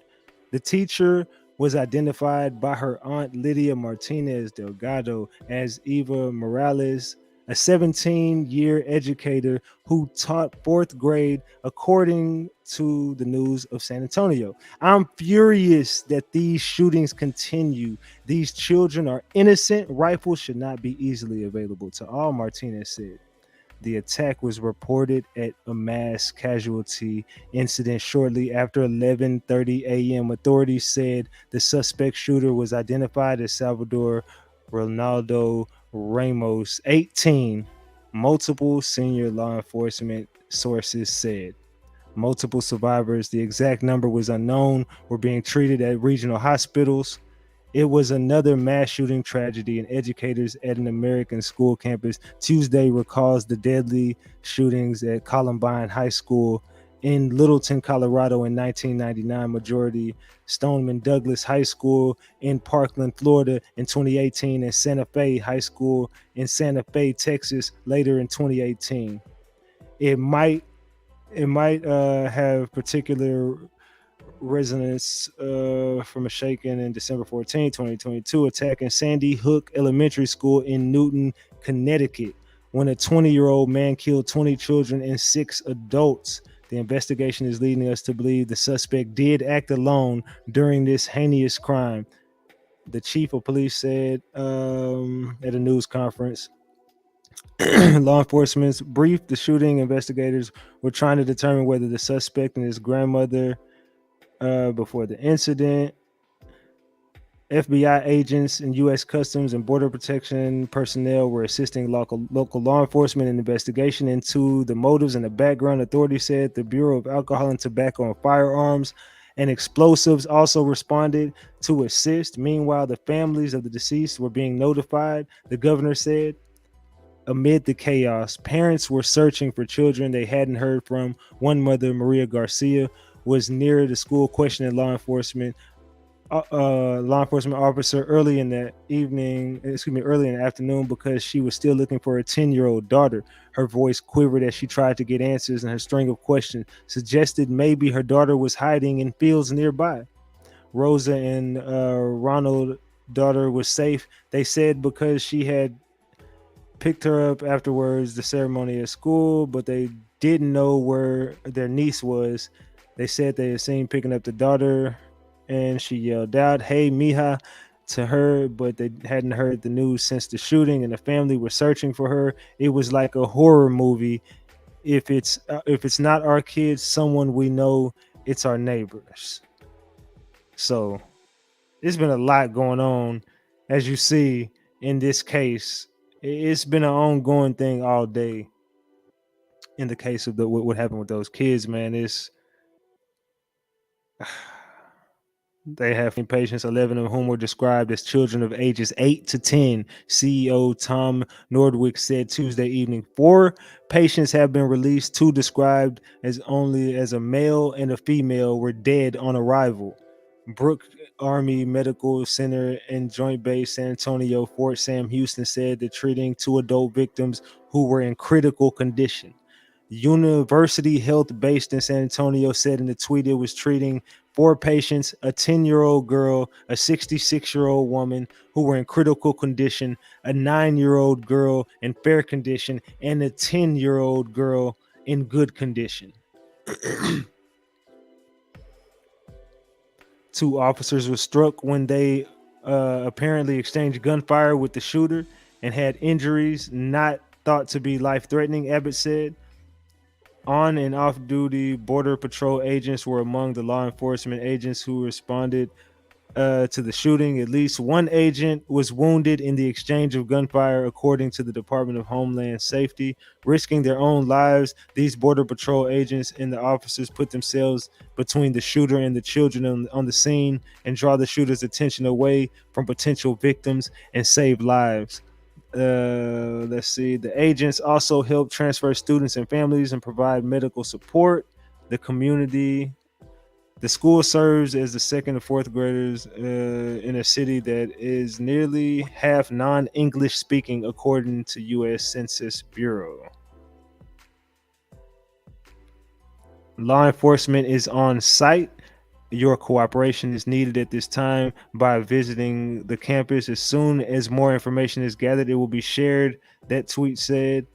The teacher was identified by her aunt Lydia Martinez Delgado as Eva Morales, a 17-year educator who taught fourth grade, according to the News of San Antonio. I'm furious that these shootings continue. These children are innocent. Rifles should not be easily available to all, Martinez said. The attack was reported at a mass casualty incident shortly after 11:30 a.m. Authorities said the suspect shooter was identified as Salvador Ronaldo Ramos, 18. Multiple senior law enforcement sources said. Multiple survivors, the exact number was unknown, were being treated at regional hospitals. It was another mass shooting tragedy, and educators at an American school campus Tuesday recalls the deadly shootings at Columbine High School in Littleton, Colorado in 1999, majority Stoneman Douglas High School in Parkland, Florida in 2018, and Santa Fe High School in Santa Fe, Texas later in 2018. It might have particular resonance from a shaking in December 14, 2022 attack in Sandy Hook Elementary School in Newton, Connecticut, when a 20-year-old man killed 20 children and 6 adults. The investigation is leading us to believe the suspect did act alone during this heinous crime, the chief of police said at a news conference. Law enforcement briefed the shooting. Investigators were trying to determine whether the suspect and his grandmother before the incident. FBI agents and U.S. Customs and Border Protection personnel were assisting local law enforcement in investigation into the motives and the background. Authorities said the Bureau of Alcohol and Tobacco and Firearms and Explosives also responded to assist. Meanwhile, the families of the deceased were being notified, the governor said. Amid the chaos, parents were searching for children they hadn't heard from. One mother, Maria Garcia, was near the school questioning law enforcement officer early in the afternoon because she was still looking for a 10-year-old daughter. Her voice quivered as she tried to get answers, and her string of questions suggested maybe her daughter was hiding in fields nearby. Rosa and Ronald's daughter was safe, they said, because she had picked her up afterwards the ceremony at school, but they didn't know where their niece was. They said they had seen picking up the daughter, and she yelled out, "Hey, mija, to her, but they hadn't heard the news since the shooting, and the family were searching for her. It was like a horror movie. If it's not our kids, someone we know, it's our neighbors. So there's been a lot going on, as you see in this case. It's been an ongoing thing all day. In the case of what happened with those kids, man, it's they have patients, 11 of whom were described as children of ages 8 to 10. CEO Tom Nordwick said Tuesday evening 4 patients have been released. 2 described as only as a male and a female were dead on arrival. Brooke Army Medical Center and Joint Base San Antonio Fort Sam Houston said they're treating 2 adult victims who were in critical condition. University Health based in San Antonio said in the tweet it was treating 4 patients, a 10-year-old girl, a 66-year-old woman who were in critical condition, a 9-year-old girl in fair condition, and a 10-year-old girl in good condition. 2 officers were struck when they apparently exchanged gunfire with the shooter and had injuries not thought to be life-threatening, Abbott said. On and off duty Border Patrol agents were among the law enforcement agents who responded to the shooting. At least 1 agent was wounded in the exchange of gunfire, according to the Department of Homeland Safety. Risking their own lives, these Border Patrol agents and the officers put themselves between the shooter and the children on the scene and draw the shooter's attention away from potential victims and save lives. Let's see. The agents also help transfer students and families and provide medical support. The school serves as the 2nd and 4th graders in a city that is nearly half non-English speaking, according to U.S. Census Bureau. Law enforcement is on site. Your cooperation is needed at this time by visiting the campus. As soon as more information is gathered, it will be shared, that tweet said.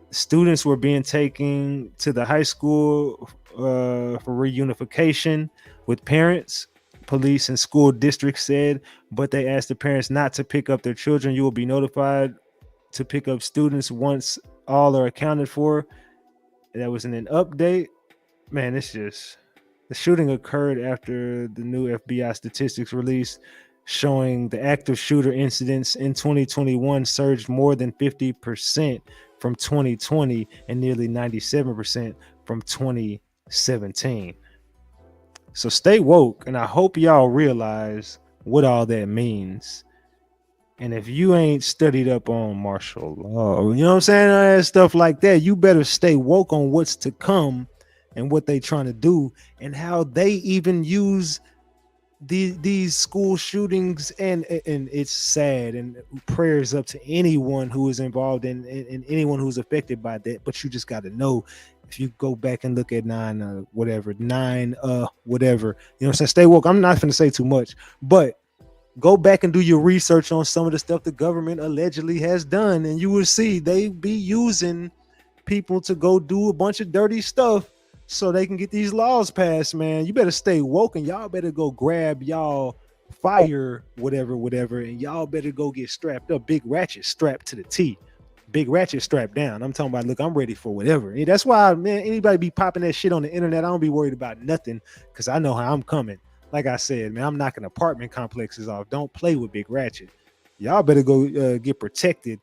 Students were being taken to the high school for reunification with parents, police, and school districts said, but they asked the parents not to pick up their children. You will be notified to pick up students once all are accounted for. That was in an update. Man, it's just... The shooting occurred after the new FBI statistics released showing the active shooter incidents in 2021 surged more than 50% from 2020 and nearly 97% from 2017. So stay woke, and I hope y'all realize what all that means. And if you ain't studied up on martial law, you know what I'm saying, stuff like that, you better stay woke on what's to come and what they trying to do and how they even use these school shootings. And it's sad, and prayers up to anyone who is involved in anyone who's affected by that. But you just got to know, if you go back and look at whatever, you know what I'm saying, stay woke. I'm not going to say too much, but go back and do your research on some of the stuff the government allegedly has done, and you will see they be using people to go do a bunch of dirty stuff so they can get these laws passed, man. You better stay woke, and y'all better go grab y'all fire, whatever, and y'all better go get strapped up. Big Ratchet strapped to the T. Big Ratchet strapped down. I'm talking about, look, I'm ready for whatever. And that's why, man, anybody be popping that shit on the internet, I don't be worried about nothing, because I know how I'm coming. Like I said, man, I'm knocking apartment complexes off. Don't play with Big Ratchet. Y'all better go get protected,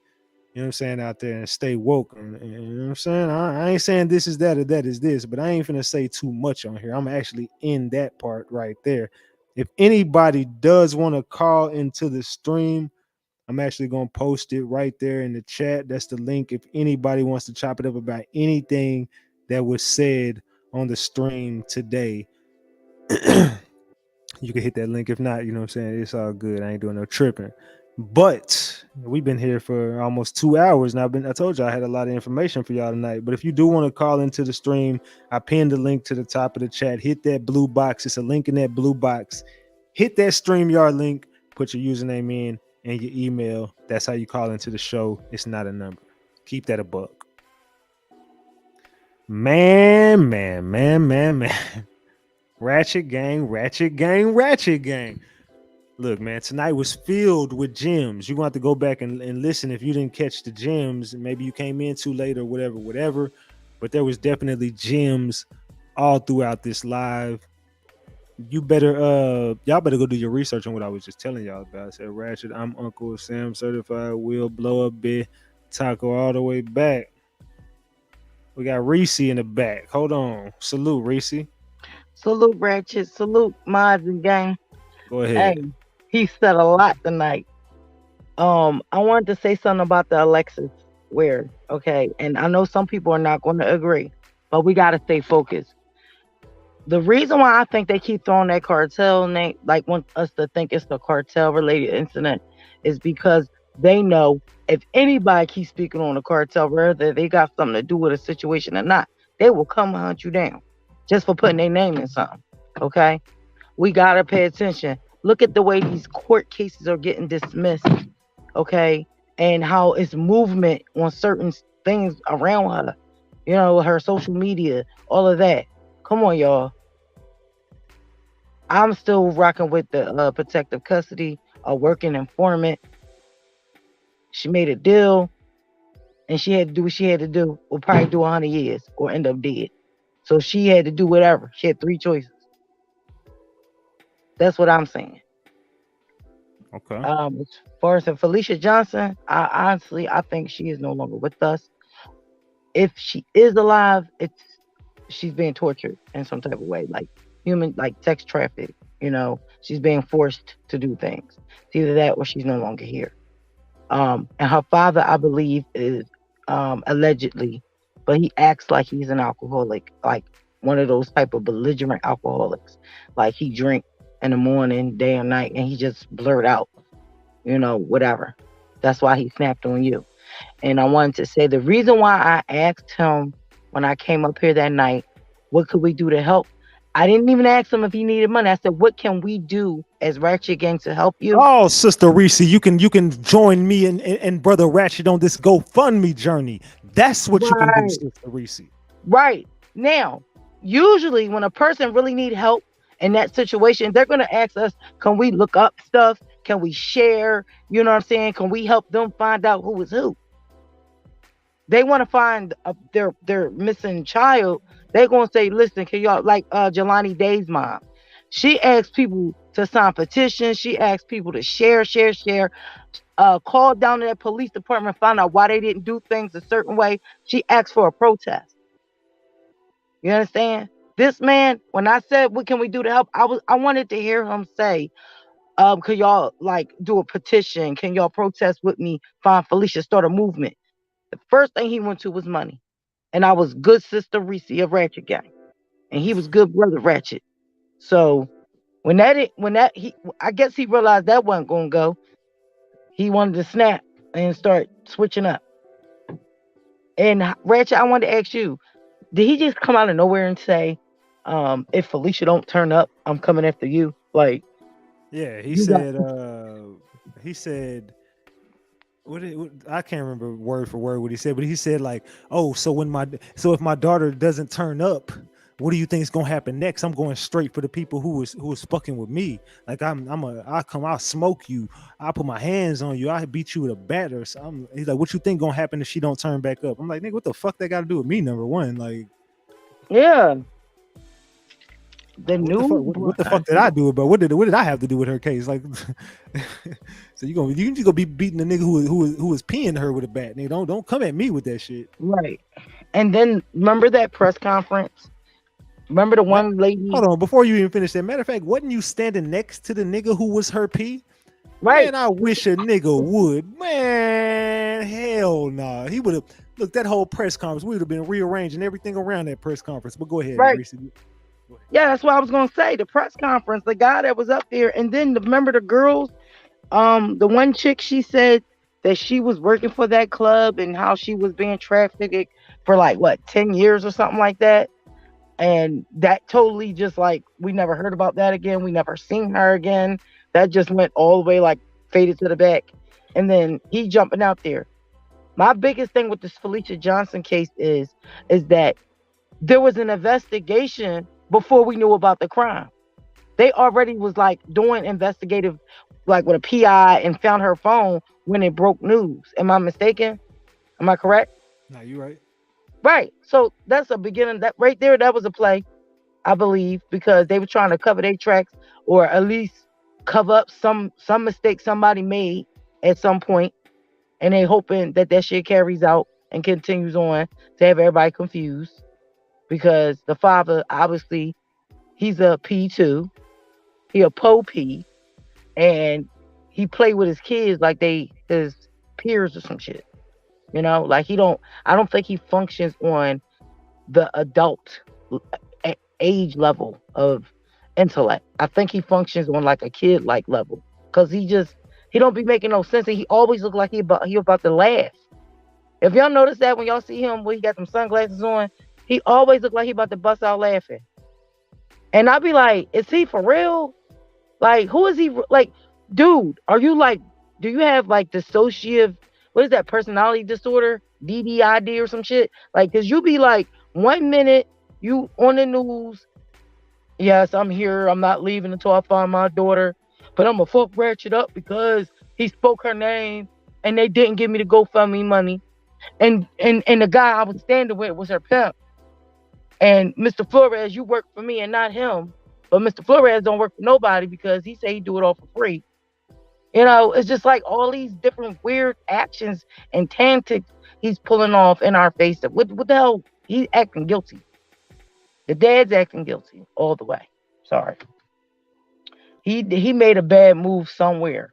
you know what I'm saying, out there, and stay woke. And you know what I'm saying? I ain't saying this is that or that is this, but I ain't finna say too much on here. I'm actually in that part right there. If anybody does want to call into the stream, I'm actually going to post it right there in the chat. That's the link. If anybody wants to chop it up about anything that was said on the stream today, you can hit that link. If not, you know what I'm saying, it's all good. I ain't doing no tripping. But we've been here for almost 2 hours now. I told you I had a lot of information for y'all tonight. But if you do want to call into the stream, I pinned the link to the top of the chat. Hit that blue box. It's a link in that blue box. Hit that StreamYard link. Put your username in and your email. That's how you call into the show. It's not a number. Keep that a buck. Man. Ratchet gang. Look, man, tonight was filled with gems. You're going to have to go back and listen if you didn't catch the gems. Maybe you came in too late or whatever. But there was definitely gems all throughout this live. You better y'all better go do your research on what I was just telling y'all about. I said Ratchet, I'm Uncle Sam certified, will blow up bit, taco all the way back. We got Reese in the back. Hold on. Salute, Reese. Salute, Ratchet. Salute, mods and gang. Go Hey, ahead. he said a lot tonight. I wanted to say something about the Alexis Ware. Okay, and I know some people are not going to agree, but we got to stay focused. The reason why I think they keep throwing that cartel name, like want us to think it's a cartel related incident, is because they know if anybody keeps speaking on the cartel, whether they got something to do with a situation or not, they will come and hunt you down just for putting their name in something. Okay, we gotta pay attention. Look at the way these court cases are getting dismissed. Okay, and how it's movement on certain things around her. You know, her social media, all of that. Come on, y'all. I'm still rocking with the protective custody, a working informant. She made a deal, and she had to do what she had to do. Will probably do 100 years or end up dead. So she had to do whatever. She had 3 choices. That's what I'm saying. Okay. As far as Felicia Johnson, I think she is no longer with us. If she is alive, she's being tortured in some type of way, like sex traffic. You know, she's being forced to do things. It's either that or she's no longer here. And her father, I believe, is allegedly, but he acts like he's an alcoholic, like one of those type of belligerent alcoholics. Like he drink in the morning, day and night, and he just blurt out, you know, whatever. That's why he snapped on you. And I wanted to say the reason why I asked him when I came up here that night, what could we do to help? I didn't even ask him if he needed money. I said, what can we do as Ratchet Gang to help you? Oh, Sister Reese, you can join me and Brother Ratchet on this GoFundMe journey. That's what you can do, Sister Reese. Right. Now, usually when a person really need help in that situation, they're going to ask us, can we look up stuff? Can we share? You know what I'm saying? Can we help them find out who is who? They want to find their missing child. They're going to say, listen, can y'all, like Jelani Day's mom. She asked people to sign petitions. She asked people to share. Call down to that police department, find out why they didn't do things a certain way. She asked for a protest. You understand? This man, when I said, what can we do to help? I wanted to hear him say, could y'all like do a petition? Can y'all protest with me? Find Felicia, start a movement. The first thing he went to was money. And I was good Sister Reese of Ratchet Gang. And he was good Brother Ratchet. So I guess he realized that wasn't gonna go. He wanted to snap and start switching up. And Ratchet, I wanted to ask you, did he just come out of nowhere and say, if Felicia don't turn up, I'm coming after you? Like, yeah, he said I can't remember word for word what he said, but he said like, oh, so if my daughter doesn't turn up, what do you think is gonna happen next? I'm going straight for the people who was fucking with me. Like I'll smoke you, I'll put my hands on you, I'll beat you with a bat or something. He's like, what you think gonna happen if she don't turn back up? I'm like, nigga, what the fuck that got to do with me? Number one, like, yeah. What the fuck did I do about? What did I have to do with her case? Like, so you just gonna be beating the nigga who was peeing her with a bat? Nigga, don't come at me with that shit. Right. And then remember that press conference? Remember the one lady? Hold on, before you even finish that. Matter of fact, wasn't you standing next to the nigga who was her pee? Right. Man, I wish a nigga would. Man, hell nah. He would have look that whole press conference. We would have been rearranging everything around that press conference. But go ahead, right. Reese. Yeah, that's what I was gonna say. The press conference, the guy that was up there, and then remember the girls, the one chick, she said that she was working for that club and how she was being trafficked for like 10 years or something like that. And that totally just like we never heard about that again. We never seen her again. That just went all the way like faded to the back. And then he jumping out there. My biggest thing with this Felicia Johnson case is that there was an investigation before we knew about the crime. They already was like doing investigative, like with a PI, and found her phone when it broke news. Am I mistaken? Am I correct? Nah, you right. Right. So that's a beginning. That right there, that was a play, I believe, because they were trying to cover their tracks, or at least cover up some mistake somebody made at some point, and they hoping that that shit carries out and continues on to have everybody confused, because the father obviously he's a P too. He a po P, and he play with his kids like they his peers or some shit. Like he don't. I don't think he functions on the adult age level of intellect. I think he functions on like a kid like level, because he don't be making no sense, and he always look like he about to laugh. If y'all notice that when y'all see him when he got them sunglasses on, he always look like he about to bust out laughing. And I'll be like, is he for real? Like, who is he? Like, dude, are you like, do you have like dissociative, what is that, personality disorder? DDID or some shit? Like, cause you be like, 1 minute you on the news, yes, I'm here, I'm not leaving until I find my daughter, but I'm gonna fuck Ratchet up because he spoke her name and they didn't give me the GoFundMe money. And the guy I was standing with was her pimp. And Mr. Flores, you work for me and not him. But Mr. Flores don't work for nobody because he say he do it all for free. It's just like all these different weird actions and tantics he's pulling off in our face. What the hell? He's acting guilty. The dad's acting guilty all the way. Sorry. He made a bad move somewhere.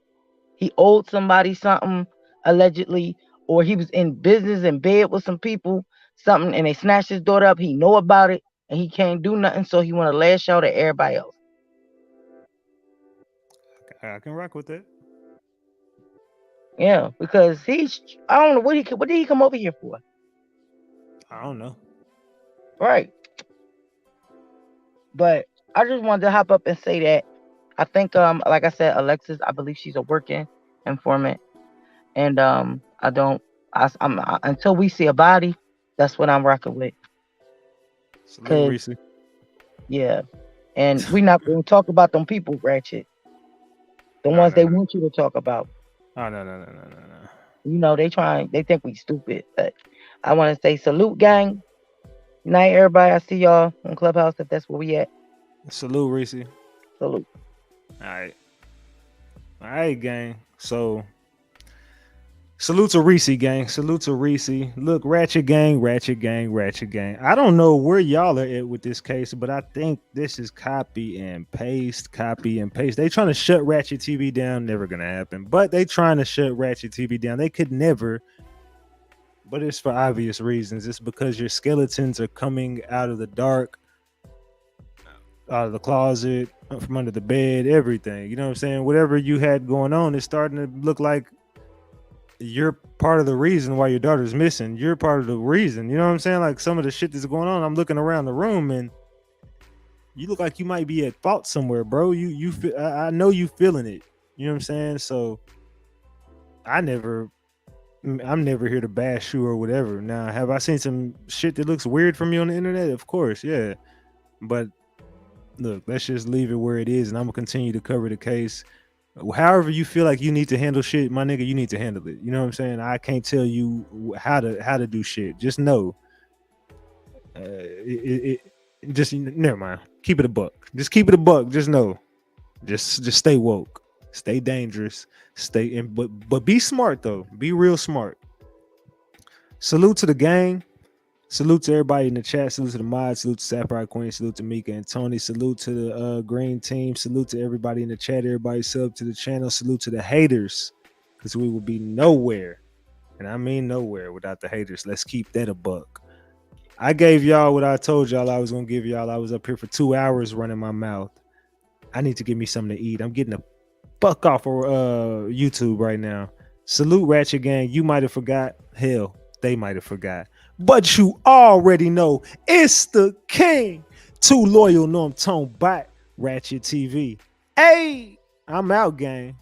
He owed somebody something, allegedly, or he was in business in bed with some people, something, and they snatched his daughter up. He know about it, and he can't do nothing, so he want to lash out at everybody else. I can rock with that. Yeah, because I don't know what did he come over here for? I don't know. Right. But I just wanted to hop up and say that I think, like I said, Alexis, I believe she's a working informant, and I'm until we see a body, that's what I'm rocking with. Salute, Reese. Yeah, and we're not going to talk about them people, Ratchet. The ones they want you to talk about. Oh, no. They think we stupid, but I want to say salute, gang. Night, everybody. I see y'all on Clubhouse if that's where we at. Salute, Reese. Salute. All right, gang. So, salute to Reese, gang. Salute to Reese. Look, Ratchet gang. I don't know where y'all are at with this case, but I think this is copy and paste. They trying to shut RatchetTV down. Never gonna happen. But they trying to shut RatchetTV down. They could never. But it's for obvious reasons. It's because your skeletons are coming out of the dark, out of the closet, from under the bed, everything. You know what I'm saying? Whatever you had going on is starting to look like you're part of the reason why your daughter's missing. You're part of the reason. You know what I'm saying? Like some of the shit that's going on, I'm looking around the room and you look like you might be at fault somewhere, bro. I know you feeling it. You know what I'm saying? So I'm never here to bash you or whatever. Now, have I seen some shit that looks weird from you on the internet? Of course, yeah. But look, let's just leave it where it is, and I'm gonna continue to cover the case. However you feel like you need to handle shit, my nigga, you need to handle it. You know what I'm saying? I can't tell you how to do shit. Just know, just never mind. Keep it a buck. Just keep it a buck. Just know, just stay woke, stay dangerous, but be smart though. Be real smart. Salute to the gang. Salute to everybody in the chat. Salute to the mods. Salute to Sapphire Queen. Salute to Mika and Tony. Salute to the green team. Salute to everybody in the chat. Everybody sub to the channel. Salute to the haters, because we will be nowhere, and I mean nowhere, without the haters. Let's keep that a buck. I gave y'all what I told y'all I was gonna give y'all. I was up here for 2 hours running my mouth. I need to give me something to eat. I'm getting the fuck off of YouTube right now. Salute, Ratchet Gang. You might have forgot. Hell, they might have forgot. But you already know it's the king. Too loyal, no, I'm tone bot. RatchetTV. Hey, I'm out, gang.